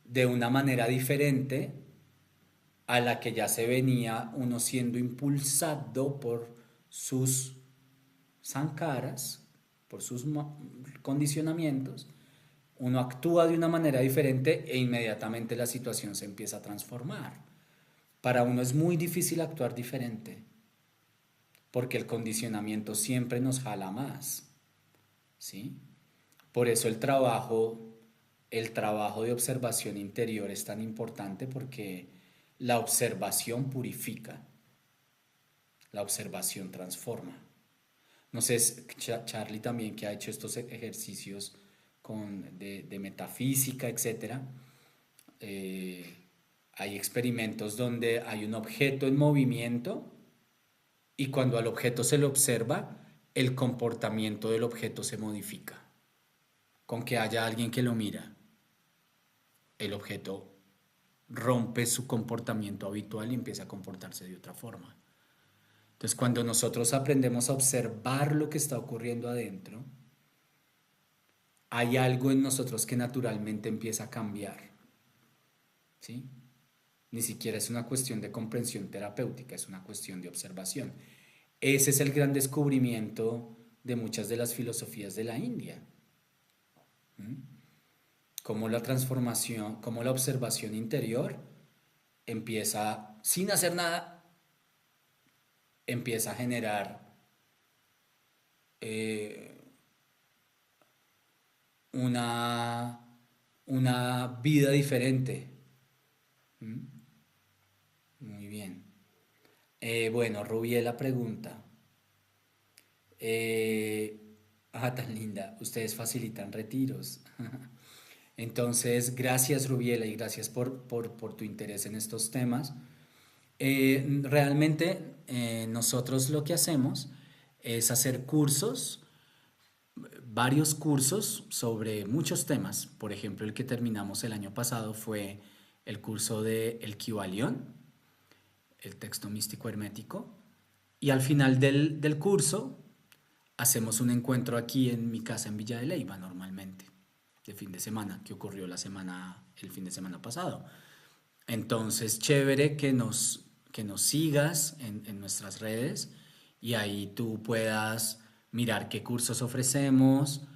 de una manera diferente a la que ya se venía uno siendo impulsado por sus sankaras, por sus condicionamientos, uno actúa de una manera diferente e inmediatamente la situación se empieza a transformar. Para uno es muy difícil actuar diferente, porque el condicionamiento siempre nos jala más, ¿sí? Por eso el trabajo de observación interior es tan importante, porque la observación purifica, la observación transforma. No sé, Charlie también, que ha hecho estos ejercicios de metafísica, etcétera. Hay experimentos donde hay un objeto en movimiento y cuando al objeto se lo observa, el comportamiento del objeto se modifica. Con que haya alguien que lo mira, el objeto rompe su comportamiento habitual y empieza a comportarse de otra forma. Entonces, cuando nosotros aprendemos a observar lo que está ocurriendo adentro, hay algo en nosotros que naturalmente empieza a cambiar, ¿sí? Ni siquiera es una cuestión de comprensión terapéutica, es una cuestión de observación. Ese es el gran descubrimiento de muchas de las filosofías de la India. Cómo la transformación, cómo la observación interior empieza, sin hacer nada, empieza a generar una vida diferente. Muy bien. Bueno, Rubiela pregunta. Tan linda. Ustedes facilitan retiros. Entonces, gracias, Rubiela, y gracias por tu interés en estos temas. Realmente nosotros lo que hacemos es hacer cursos, varios cursos sobre muchos temas. Por ejemplo, el que terminamos el año pasado fue el curso de El Kybalión, el texto místico hermético. Y al final del curso hacemos un encuentro aquí en mi casa en Villa de Leyva normalmente, de fin de semana, que ocurrió el fin de semana pasado. Entonces, chévere que nos sigas en nuestras redes y ahí tú puedas mirar qué cursos ofrecemos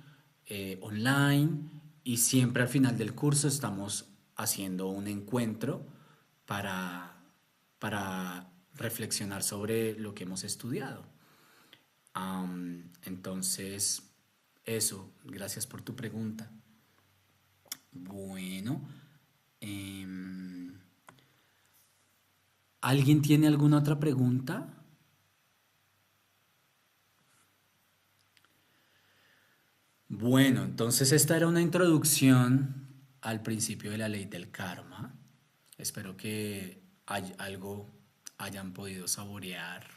online, y siempre al final del curso estamos haciendo un encuentro para reflexionar sobre lo que hemos estudiado. Entonces, eso, gracias por tu pregunta. Bueno, ¿alguien tiene alguna otra pregunta? Bueno, entonces esta era una introducción al principio de la ley del karma. Espero que algo hayan podido saborear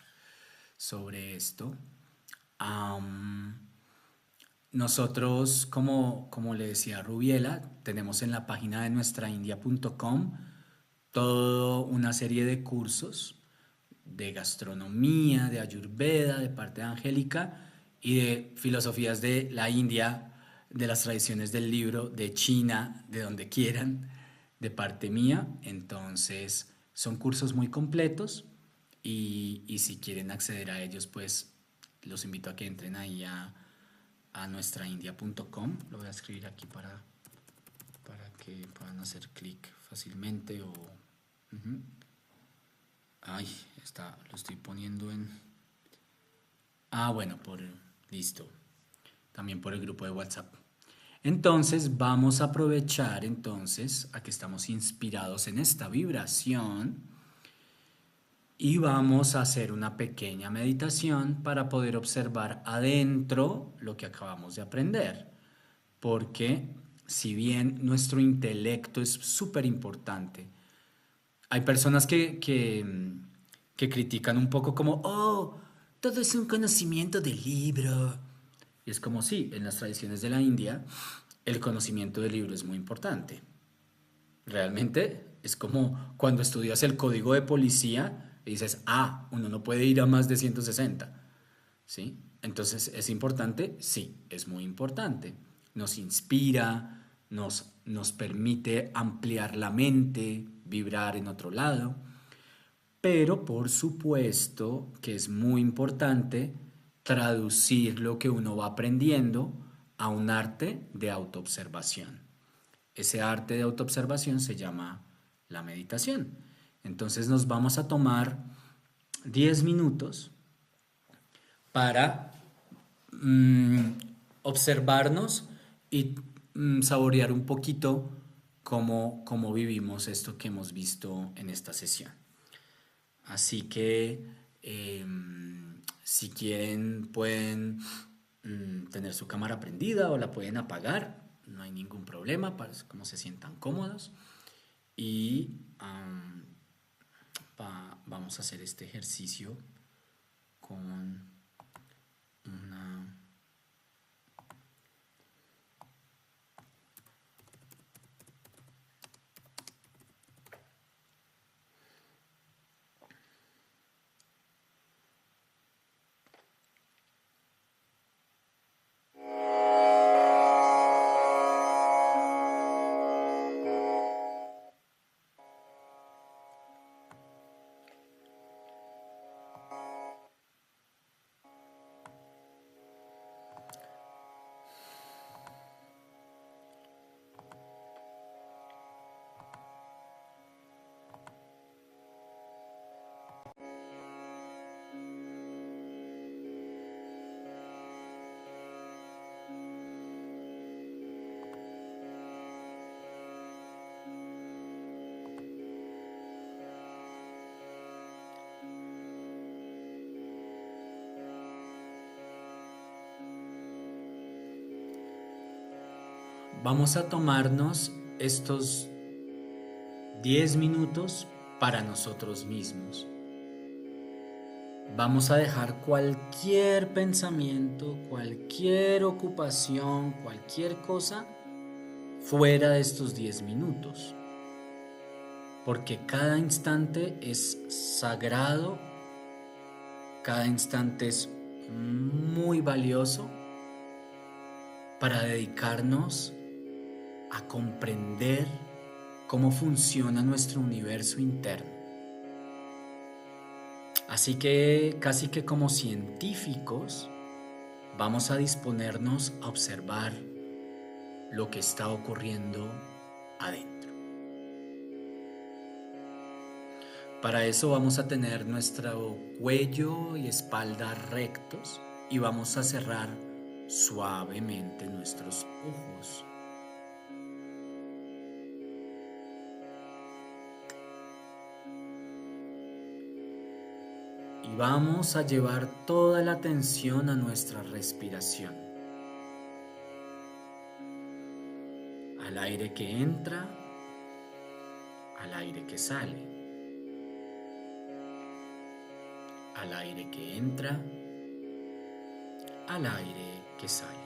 sobre esto. Nosotros, como le decía Rubiela, tenemos en la página de nuestraindia.com toda una serie de cursos de gastronomía, de ayurveda, de parte angélica y de filosofías de la India, de las tradiciones del libro, de China, de donde quieran, de parte mía. Entonces, son cursos muy completos y si quieren acceder a ellos, pues los invito a que entren ahí a nuestraindia.com. Lo voy a escribir aquí para que puedan hacer clic fácilmente. Ay, lo estoy poniendo en... bueno, listo. También por el grupo de WhatsApp. Entonces, vamos a aprovechar a que estamos inspirados en esta vibración y vamos a hacer una pequeña meditación para poder observar adentro lo que acabamos de aprender. Porque si bien nuestro intelecto es súper importante, hay personas que critican un poco como, todo es un conocimiento del libro. Y es como, sí, en las tradiciones de la India, el conocimiento del libro es muy importante. Realmente es como cuando estudias el código de policía y dices, uno no puede ir a más de 160. ¿Sí? Entonces, ¿es importante? Sí, es muy importante. Nos inspira, nos permite ampliar la mente, vibrar en otro lado. Pero por supuesto que es muy importante traducir lo que uno va aprendiendo a un arte de autoobservación. Ese arte de autoobservación se llama la meditación. Entonces nos vamos a tomar 10 minutos para observarnos y saborear un poquito cómo vivimos esto que hemos visto en esta sesión. Así que si quieren pueden tener su cámara prendida o la pueden apagar, no hay ningún problema, para como se sientan cómodos. Y vamos a hacer este ejercicio con una... Vamos a tomarnos estos 10 minutos para nosotros mismos. Vamos a dejar cualquier pensamiento, cualquier ocupación, cualquier cosa fuera de estos 10 minutos. Porque cada instante es sagrado, cada instante es muy valioso para dedicarnos a comprender cómo funciona nuestro universo interno. Así que, casi que como científicos, vamos a disponernos a observar lo que está ocurriendo adentro. Para eso vamos a tener nuestro cuello y espalda rectos y vamos a cerrar suavemente nuestros ojos. Y vamos a llevar toda la atención a nuestra respiración. Al aire que entra, al aire que sale. Al aire que entra, al aire que sale.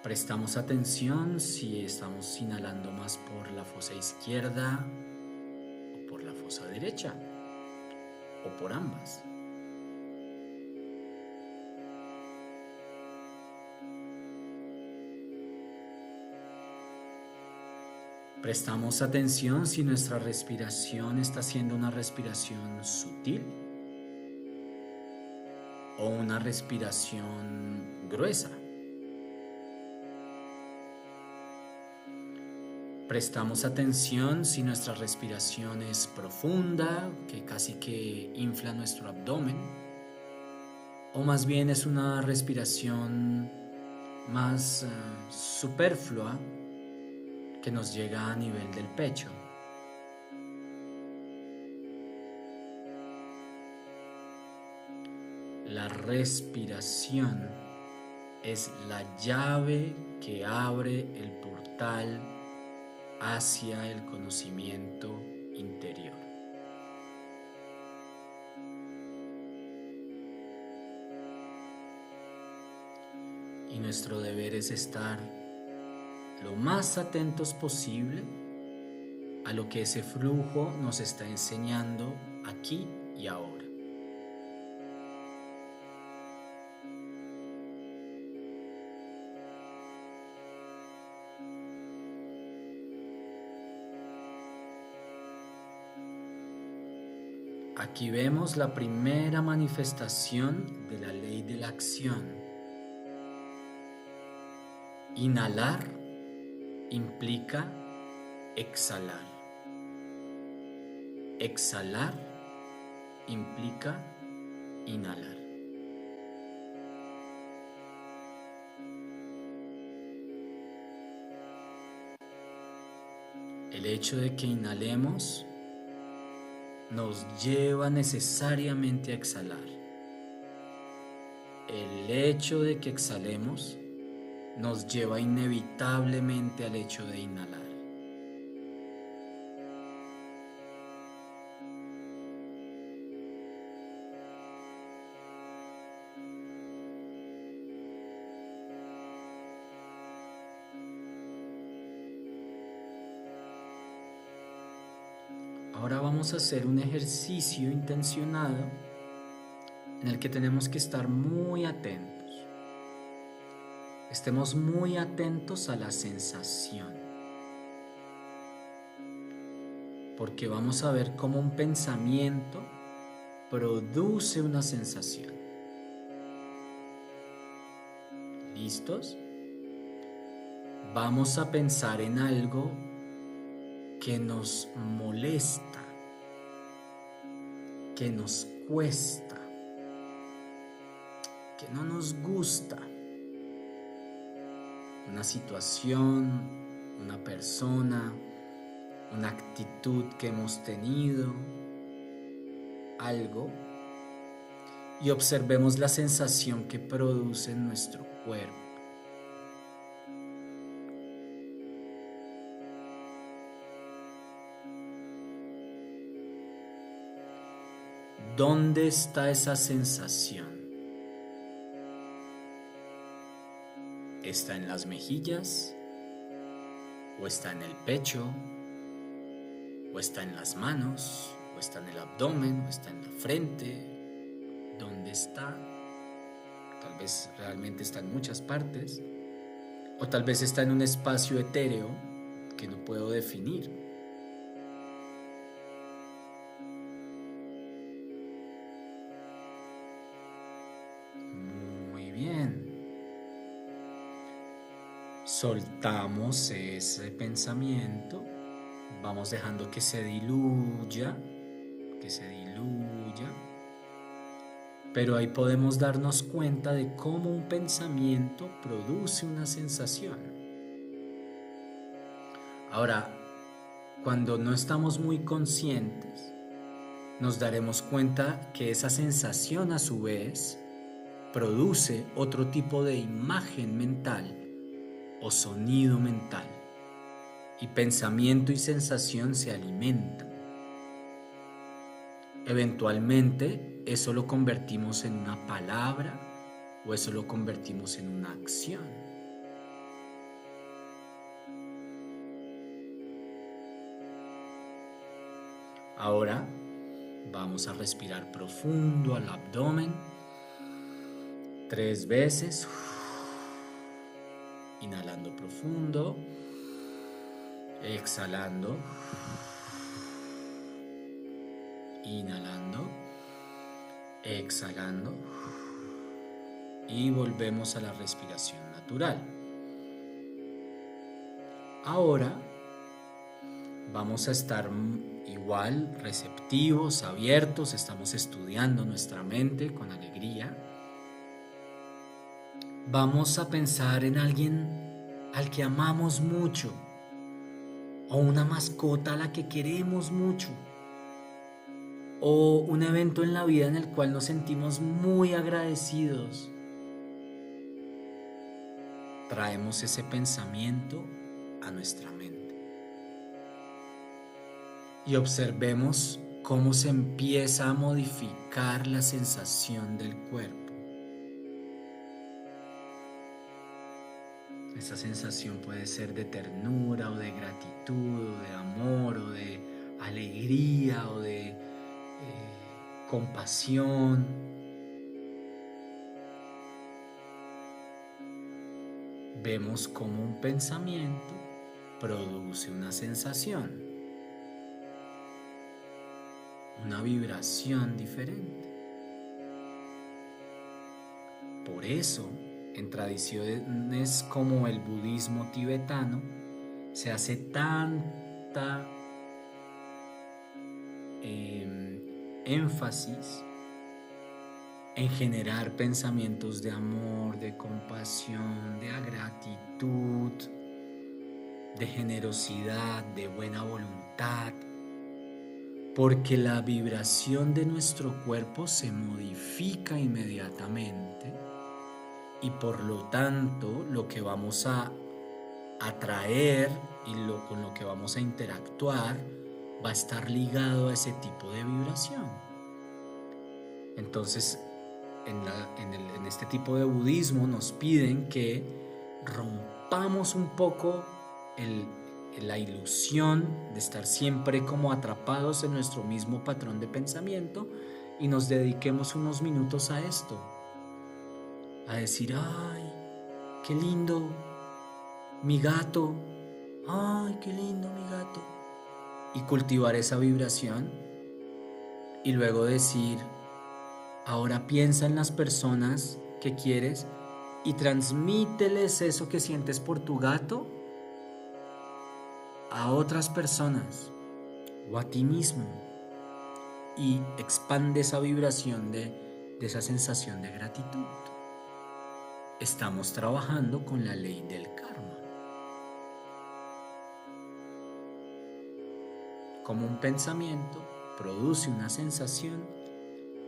Prestamos atención si estamos inhalando más por la fosa izquierda o por la fosa derecha o por ambas. Prestamos atención si nuestra respiración está siendo una respiración sutil o una respiración gruesa. Prestamos atención si nuestra respiración es profunda, que casi que infla nuestro abdomen, o más bien es una respiración más superflua que nos llega a nivel del pecho. La respiración es la llave que abre el portal hacia el conocimiento interior. Y nuestro deber es estar lo más atentos posible a lo que ese flujo nos está enseñando aquí y ahora. Aquí vemos la primera manifestación de la ley de la acción. Inhalar implica exhalar. Exhalar implica inhalar. El hecho de que inhalemos nos lleva necesariamente a exhalar. El hecho de que exhalemos nos lleva inevitablemente al hecho de inhalar. Ahora vamos a hacer un ejercicio intencionado en el que tenemos que estar muy atentos. Estemos muy atentos a la sensación, porque vamos a ver cómo un pensamiento produce una sensación. ¿Listos? Vamos a pensar en algo que nos molesta, que nos cuesta, que no nos gusta. Una situación, una persona, una actitud que hemos tenido, algo, y observemos la sensación que produce en nuestro cuerpo. ¿Dónde está esa sensación? ¿Está en las mejillas? ¿O está en el pecho? ¿O está en las manos? ¿O está en el abdomen? ¿O está en la frente? ¿Dónde está? Tal vez realmente está en muchas partes. O tal vez está en un espacio etéreo que no puedo definir. Bien. Soltamos ese pensamiento, vamos dejando que se diluya, pero ahí podemos darnos cuenta de cómo un pensamiento produce una sensación. Ahora, cuando no estamos muy conscientes, nos daremos cuenta que esa sensación a su vez produce otro tipo de imagen mental o sonido mental, y pensamiento y sensación se alimentan. Eventualmente eso lo convertimos en una palabra o eso lo convertimos en una acción. Ahora vamos a respirar profundo al abdomen 3 veces. Inhalando profundo, exhalando, inhalando, exhalando, y volvemos a la respiración natural. Ahora vamos a estar igual, receptivos, abiertos, estamos estudiando nuestra mente con alegría. Vamos a pensar en alguien al que amamos mucho, o una mascota a la que queremos mucho, o un evento en la vida en el cual nos sentimos muy agradecidos. Traemos ese pensamiento a nuestra mente y observemos cómo se empieza a modificar la sensación del cuerpo. Esa sensación puede ser de ternura o de gratitud o de amor o de alegría o de compasión. Vemos cómo un pensamiento produce una sensación. una vibración diferente. Por eso, en tradiciones como el budismo tibetano, se hace tanta énfasis en generar pensamientos de amor, de compasión, de gratitud, de generosidad, de buena voluntad, porque la vibración de nuestro cuerpo se modifica inmediatamente y por lo tanto lo que vamos a atraer y con lo que vamos a interactuar va a estar ligado a ese tipo de vibración. Entonces, en este tipo de budismo nos piden que rompamos un poco la ilusión de estar siempre como atrapados en nuestro mismo patrón de pensamiento y nos dediquemos unos minutos a esto, a decir, ay, qué lindo mi gato, ay, qué lindo mi gato, y cultivar esa vibración y luego decir, ahora piensa en las personas que quieres y transmíteles eso que sientes por tu gato a otras personas o a ti mismo y expande esa vibración de esa sensación de gratitud. Estamos trabajando con la ley del karma. Como un pensamiento produce una sensación,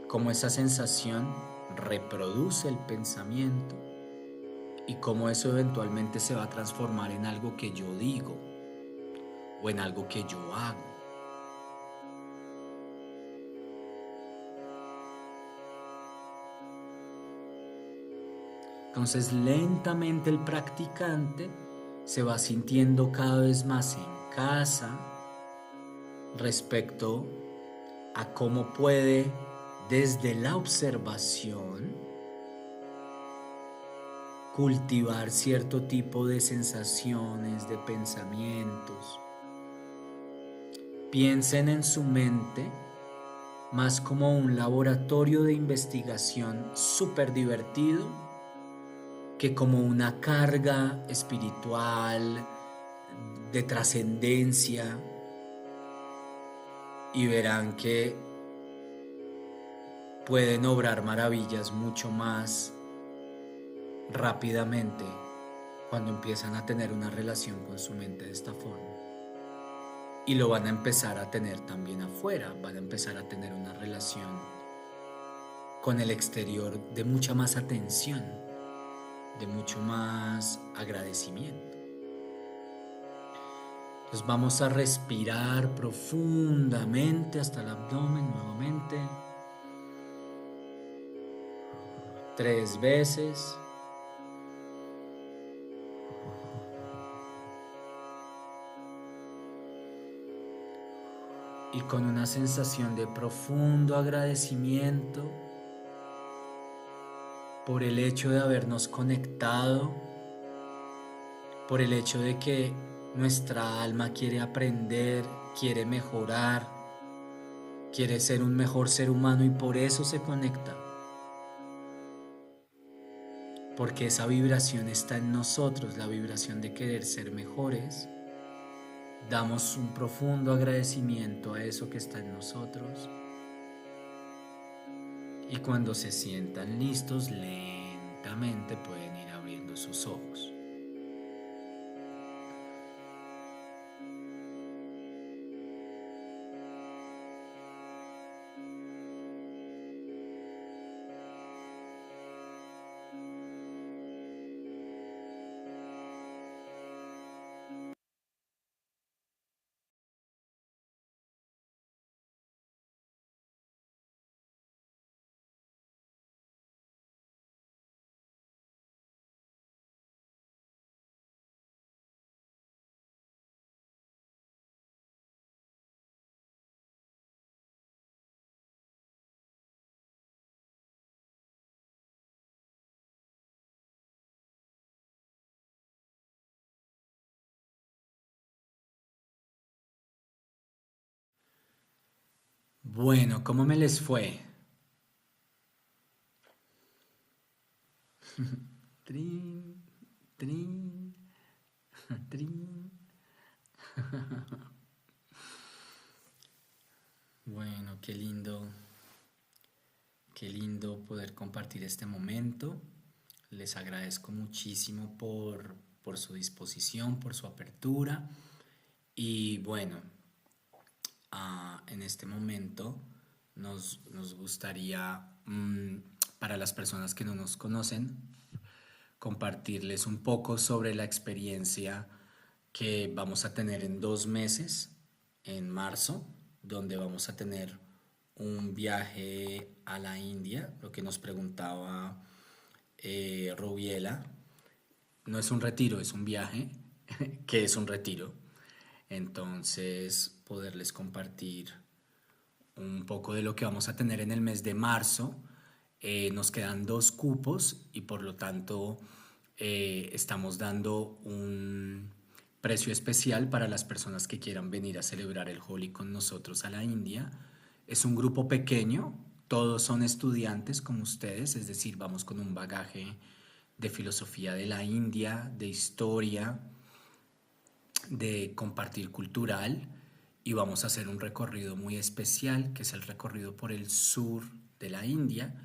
como esa sensación reproduce el pensamiento y cómo eso eventualmente se va a transformar en algo que yo digo o en algo que yo hago. Entonces lentamente el practicante se va sintiendo cada vez más en casa respecto a cómo puede desde la observación cultivar cierto tipo de sensaciones, de pensamientos. Piensen en su mente más como un laboratorio de investigación súper divertido que como una carga espiritual de trascendencia, y verán que pueden obrar maravillas mucho más rápidamente cuando empiezan a tener una relación con su mente de esta forma. Y lo van a empezar a tener también afuera, van a empezar a tener una relación con el exterior de mucha más atención, de mucho más agradecimiento. Entonces vamos a respirar profundamente hasta el abdomen nuevamente. 3 veces. Y con una sensación de profundo agradecimiento por el hecho de habernos conectado, por el hecho de que nuestra alma quiere aprender, quiere mejorar, quiere ser un mejor ser humano y por eso se conecta. Porque esa vibración está en nosotros, la vibración de querer ser mejores. Damos un profundo agradecimiento a eso que está en nosotros. Y cuando se sientan listos, lentamente pueden ir abriendo sus ojos. Bueno, ¿cómo me les fue? Trin, trin, trin. Bueno, qué lindo poder compartir este momento. Les agradezco muchísimo por su disposición, por su apertura. Y bueno, en este momento nos gustaría, para las personas que no nos conocen, compartirles un poco sobre la experiencia que vamos a tener en 2 meses, en marzo, donde vamos a tener un viaje a la India, lo que nos preguntaba Rubiela. No es un retiro, es un viaje, que es un retiro. Entonces, poderles compartir un poco de lo que vamos a tener en el mes de marzo. Nos quedan 2 cupos y por lo tanto estamos dando un precio especial para las personas que quieran venir a celebrar el Holi con nosotros a la India. Es un grupo pequeño, todos son estudiantes como ustedes, es decir, vamos con un bagaje de filosofía de la India, de historia, de compartir cultural, y vamos a hacer un recorrido muy especial, que es el recorrido por el sur de la India.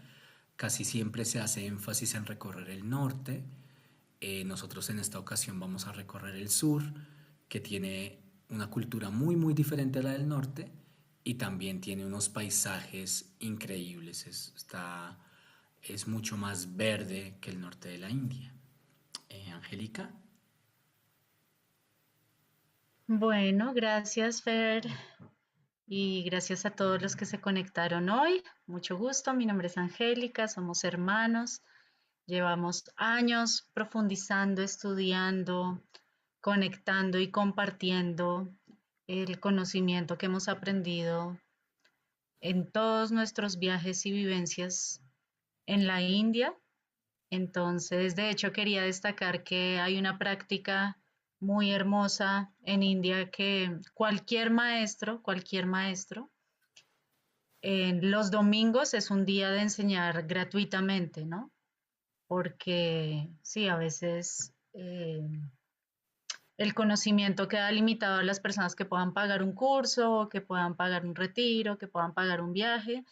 Casi siempre se hace énfasis en recorrer el norte. Nosotros en esta ocasión vamos a recorrer el sur, que tiene una cultura muy muy diferente a la del norte y también tiene unos paisajes increíbles. Es mucho más verde que el norte de la India. Angélica. Bueno, gracias, Fer, y gracias a todos los que se conectaron hoy. Mucho gusto, mi nombre es Angélica, somos hermanos, llevamos años profundizando, estudiando, conectando y compartiendo el conocimiento que hemos aprendido en todos nuestros viajes y vivencias en la India. Entonces, de hecho, quería destacar que hay una práctica muy hermosa en India que cualquier maestro, en los domingos es un día de enseñar gratuitamente, ¿no? Porque sí, a veces el conocimiento queda limitado a las personas que puedan pagar un curso, que puedan pagar un retiro, que puedan pagar un viaje,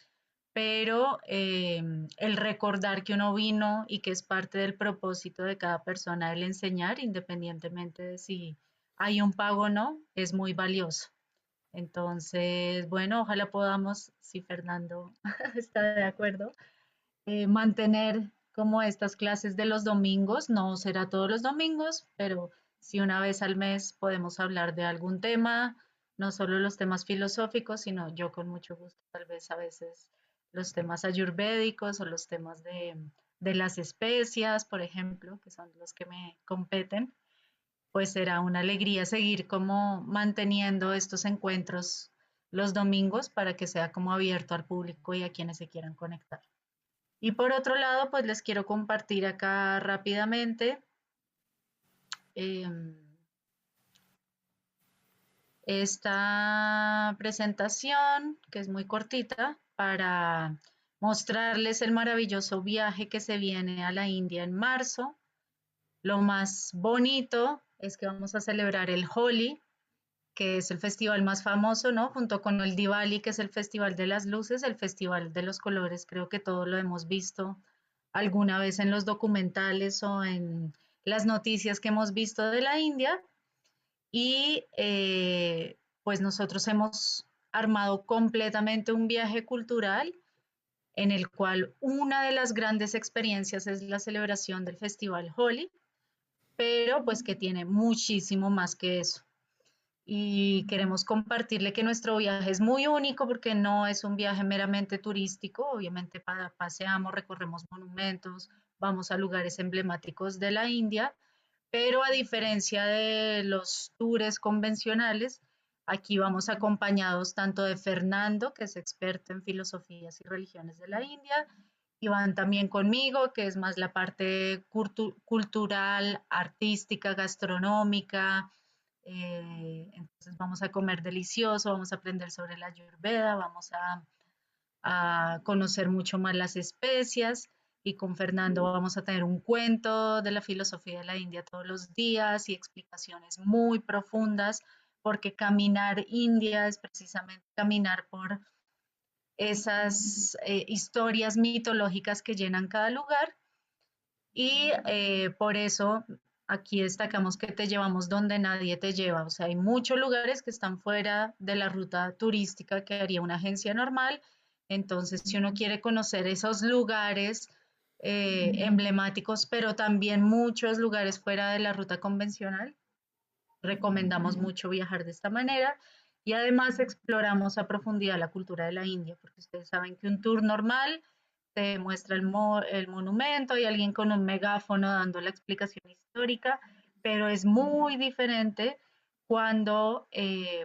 pero el recordar que uno vino y que es parte del propósito de cada persona el enseñar, independientemente de si hay un pago o no, es muy valioso. Entonces, bueno, ojalá podamos, si Fernando está de acuerdo, mantener como estas clases de los domingos, no será todos los domingos, pero si una vez al mes podemos hablar de algún tema, no solo los temas filosóficos, sino yo con mucho gusto, tal vez a veces los temas ayurvédicos o los temas de las especias, por ejemplo, que son los que me competen, pues será una alegría seguir como manteniendo estos encuentros los domingos para que sea como abierto al público y a quienes se quieran conectar. Y por otro lado, pues les quiero compartir acá rápidamente eh, esta presentación, que es muy cortita, para mostrarles el maravilloso viaje que se viene a la India en marzo. Lo más bonito es que vamos a celebrar el Holi, que es el festival más famoso, ¿no? Junto con el Diwali, que es el festival de las luces, el festival de los colores. Creo que todo lo hemos visto alguna vez en los documentales o en las noticias que hemos visto de la India. Y pues nosotros hemos armado completamente un viaje cultural en el cual una de las grandes experiencias es la celebración del Festival Holi, pero pues que tiene muchísimo más que eso. Y queremos compartirle que nuestro viaje es muy único porque no es un viaje meramente turístico, obviamente paseamos, recorremos monumentos, vamos a lugares emblemáticos de la India, pero a diferencia de los tours convencionales, aquí vamos acompañados tanto de Fernando, que es experto en filosofías y religiones de la India, y van también conmigo, que es más la parte cultural, artística, gastronómica, Entonces vamos a comer delicioso, vamos a aprender sobre la Ayurveda, vamos a conocer mucho más las especias y con Fernando vamos a tener un cuento de la filosofía de la India todos los días y explicaciones muy profundas, porque caminar India es precisamente caminar por esas historias mitológicas que llenan cada lugar y por eso aquí destacamos que te llevamos donde nadie te lleva. O sea, hay muchos lugares que están fuera de la ruta turística que haría una agencia normal. Entonces, si uno quiere conocer esos lugares emblemáticos, pero también muchos lugares fuera de la ruta convencional, recomendamos mucho viajar de esta manera. Y además exploramos a profundidad la cultura de la India, porque ustedes saben que un tour normal te muestra el monumento y alguien con un megáfono dando la explicación histórica, pero es muy diferente cuando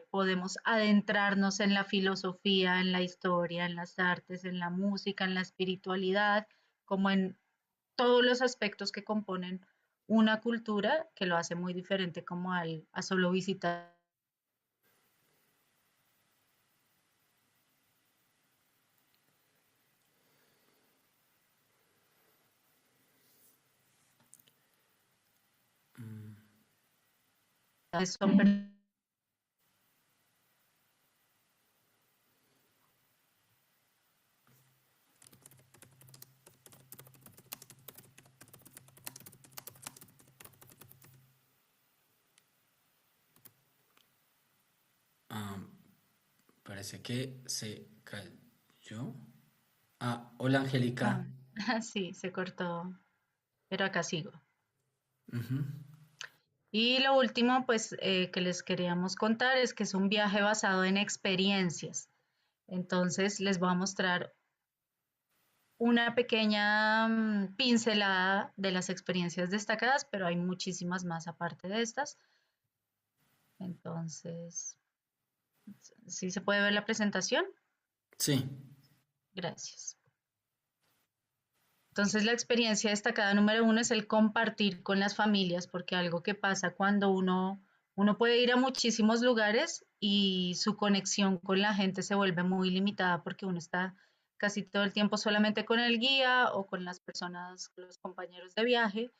podemos adentrarnos en la filosofía, en la historia, en las artes, en la música, en la espiritualidad, como en todos los aspectos que componen una cultura que lo hace muy diferente como a solo visitar. Son Ah, parece que se cayó. Ah, hola Angélica. sí, se cortó, pero acá sigo. Ujú. Y lo último, pues, que les queríamos contar es que es un viaje basado en experiencias. Entonces, les voy a mostrar una pequeña pincelada de las experiencias destacadas, pero hay muchísimas más aparte de estas. Entonces, ¿sí se puede ver la presentación? Sí. Gracias. Entonces, la experiencia destacada número uno es el compartir con las familias, porque algo que pasa cuando uno puede ir a muchísimos lugares y su conexión con la gente se vuelve muy limitada porque uno está casi todo el tiempo solamente con el guía o con las personas, con los compañeros de viaje,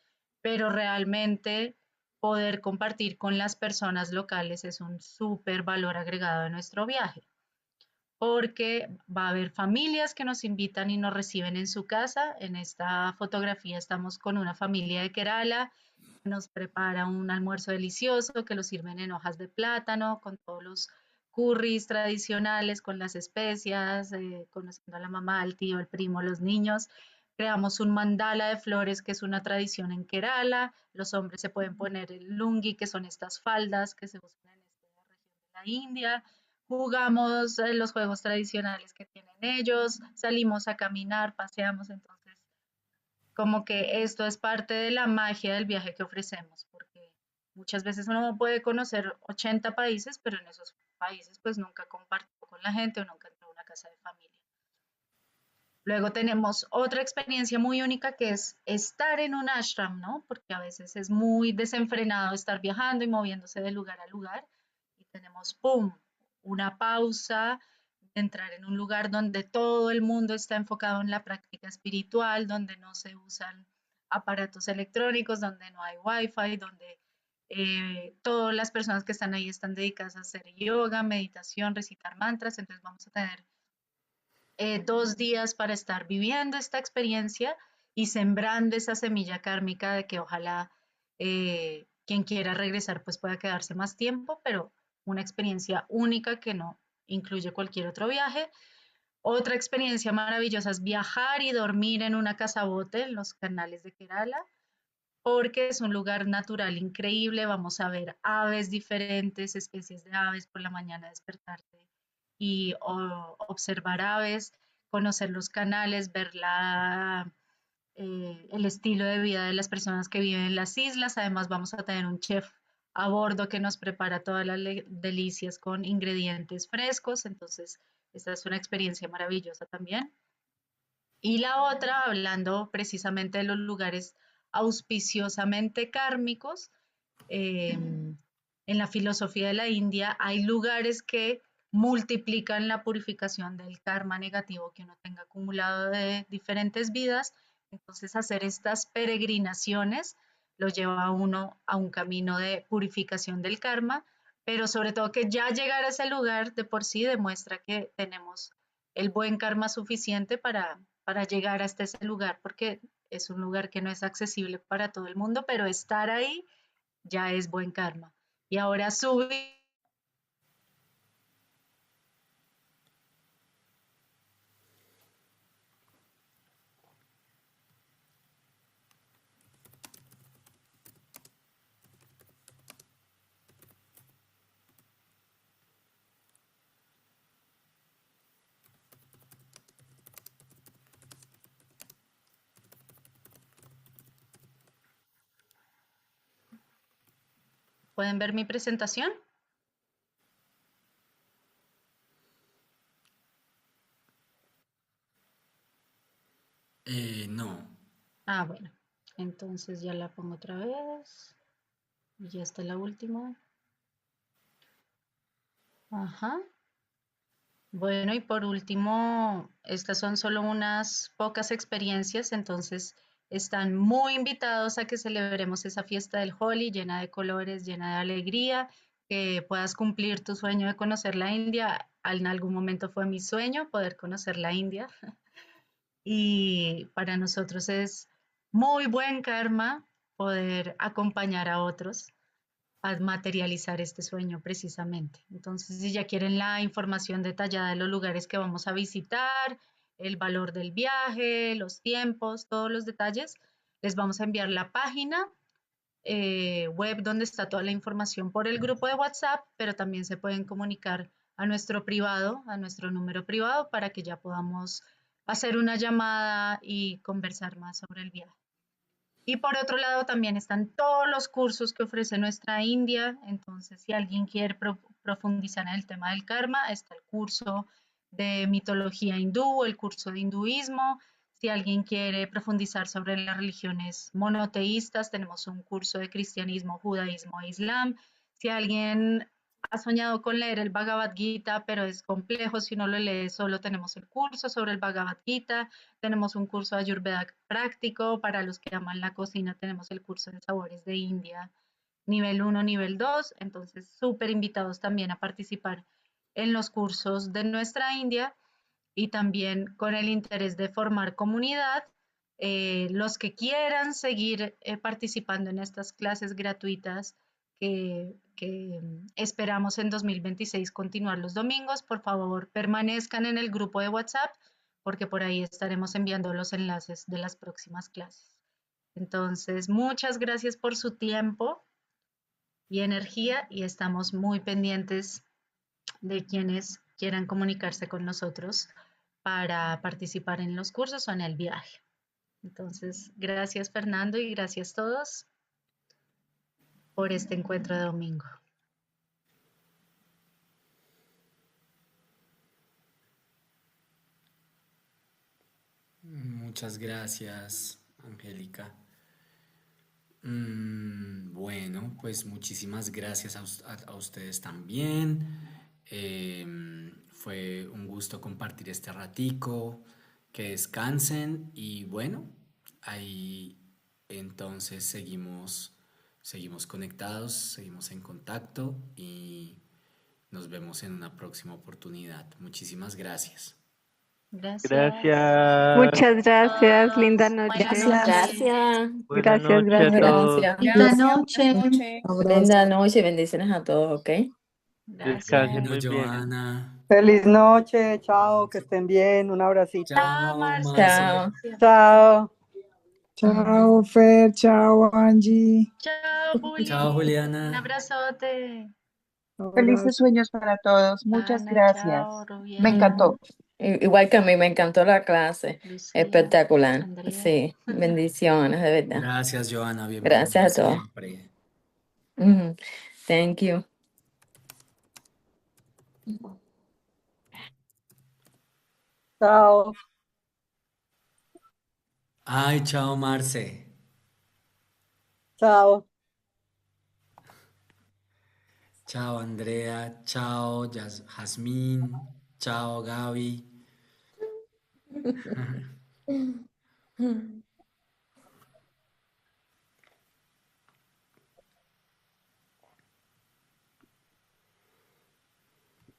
pero realmente poder compartir con las personas locales es un súper valor agregado de nuestro viaje porque va a haber familias que nos invitan y nos reciben en su casa. En esta fotografía estamos con una familia de Kerala, que nos prepara un almuerzo delicioso, que lo sirven en hojas de plátano, con todos los curries tradicionales, con las especias, conociendo a la mamá, al tío, el primo, los niños. Creamos un mandala de flores, que es una tradición en Kerala. Los hombres se pueden poner el lungi, que son estas faldas que se usan en esta región de la India. Jugamos los juegos tradicionales que tienen ellos, salimos a caminar, paseamos, entonces como que esto es parte de la magia del viaje que ofrecemos, porque muchas veces uno puede conocer 80 países, pero en esos países pues nunca compartió con la gente o nunca entró a una casa de familia. Luego tenemos otra experiencia muy única que es estar en un ashram, ¿no? Porque a veces es muy desenfrenado estar viajando y moviéndose de lugar a lugar y tenemos, ¡pum!, una pausa, entrar en un lugar donde todo el mundo está enfocado en la práctica espiritual, donde no se usan aparatos electrónicos, donde no hay wifi, donde todas las personas que están ahí están dedicadas a hacer yoga, meditación, recitar mantras, entonces vamos a tener 2 días para estar viviendo esta experiencia y sembrando esa semilla kármica de que ojalá quien quiera regresar pues pueda quedarse más tiempo, pero una experiencia única que no incluye cualquier otro viaje. Otra experiencia maravillosa es viajar y dormir en una casabote en los canales de Kerala, porque es un lugar natural increíble. Vamos a ver aves diferentes, especies de aves por la mañana, despertarte y observar aves, conocer los canales, ver el estilo de vida de las personas que viven en las islas. Además, vamos a tener un chef a bordo que nos prepara todas las delicias con ingredientes frescos. Entonces, esta es una experiencia maravillosa también. Y la otra, hablando precisamente de los lugares auspiciosamente kármicos, eh, en la filosofía de la India hay lugares que multiplican la purificación del karma negativo que uno tenga acumulado de diferentes vidas. Entonces, hacer estas peregrinaciones lo lleva a uno a un camino de purificación del karma, pero sobre todo que ya llegar a ese lugar de por sí demuestra que tenemos el buen karma suficiente para llegar hasta ese lugar, porque es un lugar que no es accesible para todo el mundo, pero estar ahí ya es buen karma. Y ahora subir. ¿Pueden ver mi presentación? No. Ah, bueno. Entonces ya la pongo otra vez. Y ya está la última. Ajá. Bueno, y por último, estas son solo unas pocas experiencias, entonces están muy invitados a que celebremos esa fiesta del Holi llena de colores, llena de alegría, que puedas cumplir tu sueño de conocer la India. En algún momento fue mi sueño poder conocer la India y para nosotros es muy buen karma poder acompañar a otros a materializar este sueño precisamente. Entonces, si ya quieren la información detallada de los lugares que vamos a visitar, el valor del viaje, los tiempos, todos los detalles, les vamos a enviar la página web donde está toda la información por el grupo de WhatsApp, pero también se pueden comunicar a nuestro privado, a nuestro número privado, para que ya podamos hacer una llamada y conversar más sobre el viaje. Y por otro lado también están todos los cursos que ofrece nuestra India. Entonces, si alguien quiere profundizar en el tema del karma, está el curso de mitología hindú, el curso de hinduismo. Si alguien quiere profundizar sobre las religiones monoteístas, tenemos un curso de cristianismo, judaísmo e islam. Si alguien ha soñado con leer el Bhagavad Gita, pero es complejo si no lo lee, solo tenemos el curso sobre el Bhagavad Gita. Tenemos un curso de Ayurveda práctico. Para los que aman la cocina, tenemos el curso de sabores de India, nivel 1, nivel 2. Entonces, súper invitados también a participar en los cursos de nuestra India y también con el interés de formar comunidad. Los que quieran seguir participando en estas clases gratuitas que esperamos en 2026 continuar los domingos, por favor permanezcan en el grupo de WhatsApp porque por ahí estaremos enviando los enlaces de las próximas clases. Entonces, muchas gracias por su tiempo y energía y estamos muy pendientes de quienes quieran comunicarse con nosotros para participar en los cursos o en el viaje. Entonces, gracias Fernando y gracias a todos por este encuentro de domingo. Muchas gracias, Angélica. Bueno, pues muchísimas gracias a ustedes también. Fue un gusto compartir este ratico. Que descansen y bueno, ahí entonces seguimos conectados, seguimos en contacto y nos vemos en una próxima oportunidad. Muchísimas gracias. Gracias. Gracias. Muchas gracias, linda Todos. noche. Buenas Gracias. noches. Buenas Gracias, noches a gracias. todos. Gracias. Linda noche. Linda noche y bendiciones a todos, ¿ok? Descansen Gracias. Bueno, muy bien. Joana. Feliz noche, chao, que estén bien, un abracito. Chao, Chao, Marce. Chao. Marce. Chao. Chao, Fer, chao, Angie. Chao, Juli. Chao, Un Juliana. abrazote. Felices sueños para todos. Muchas Ana, gracias. chao, Me Rubiel, encantó. Igual que a mí, me encantó la clase. Lucía, Espectacular. Andrea. Sí, bendiciones, de verdad. Gracias, Joana. Bienvenida Gracias a todos. siempre. Ujú. Thank you. Chao. Ay, chao, Marce. Chao. Chao Andrea, chao Jazmín, chao Gaby.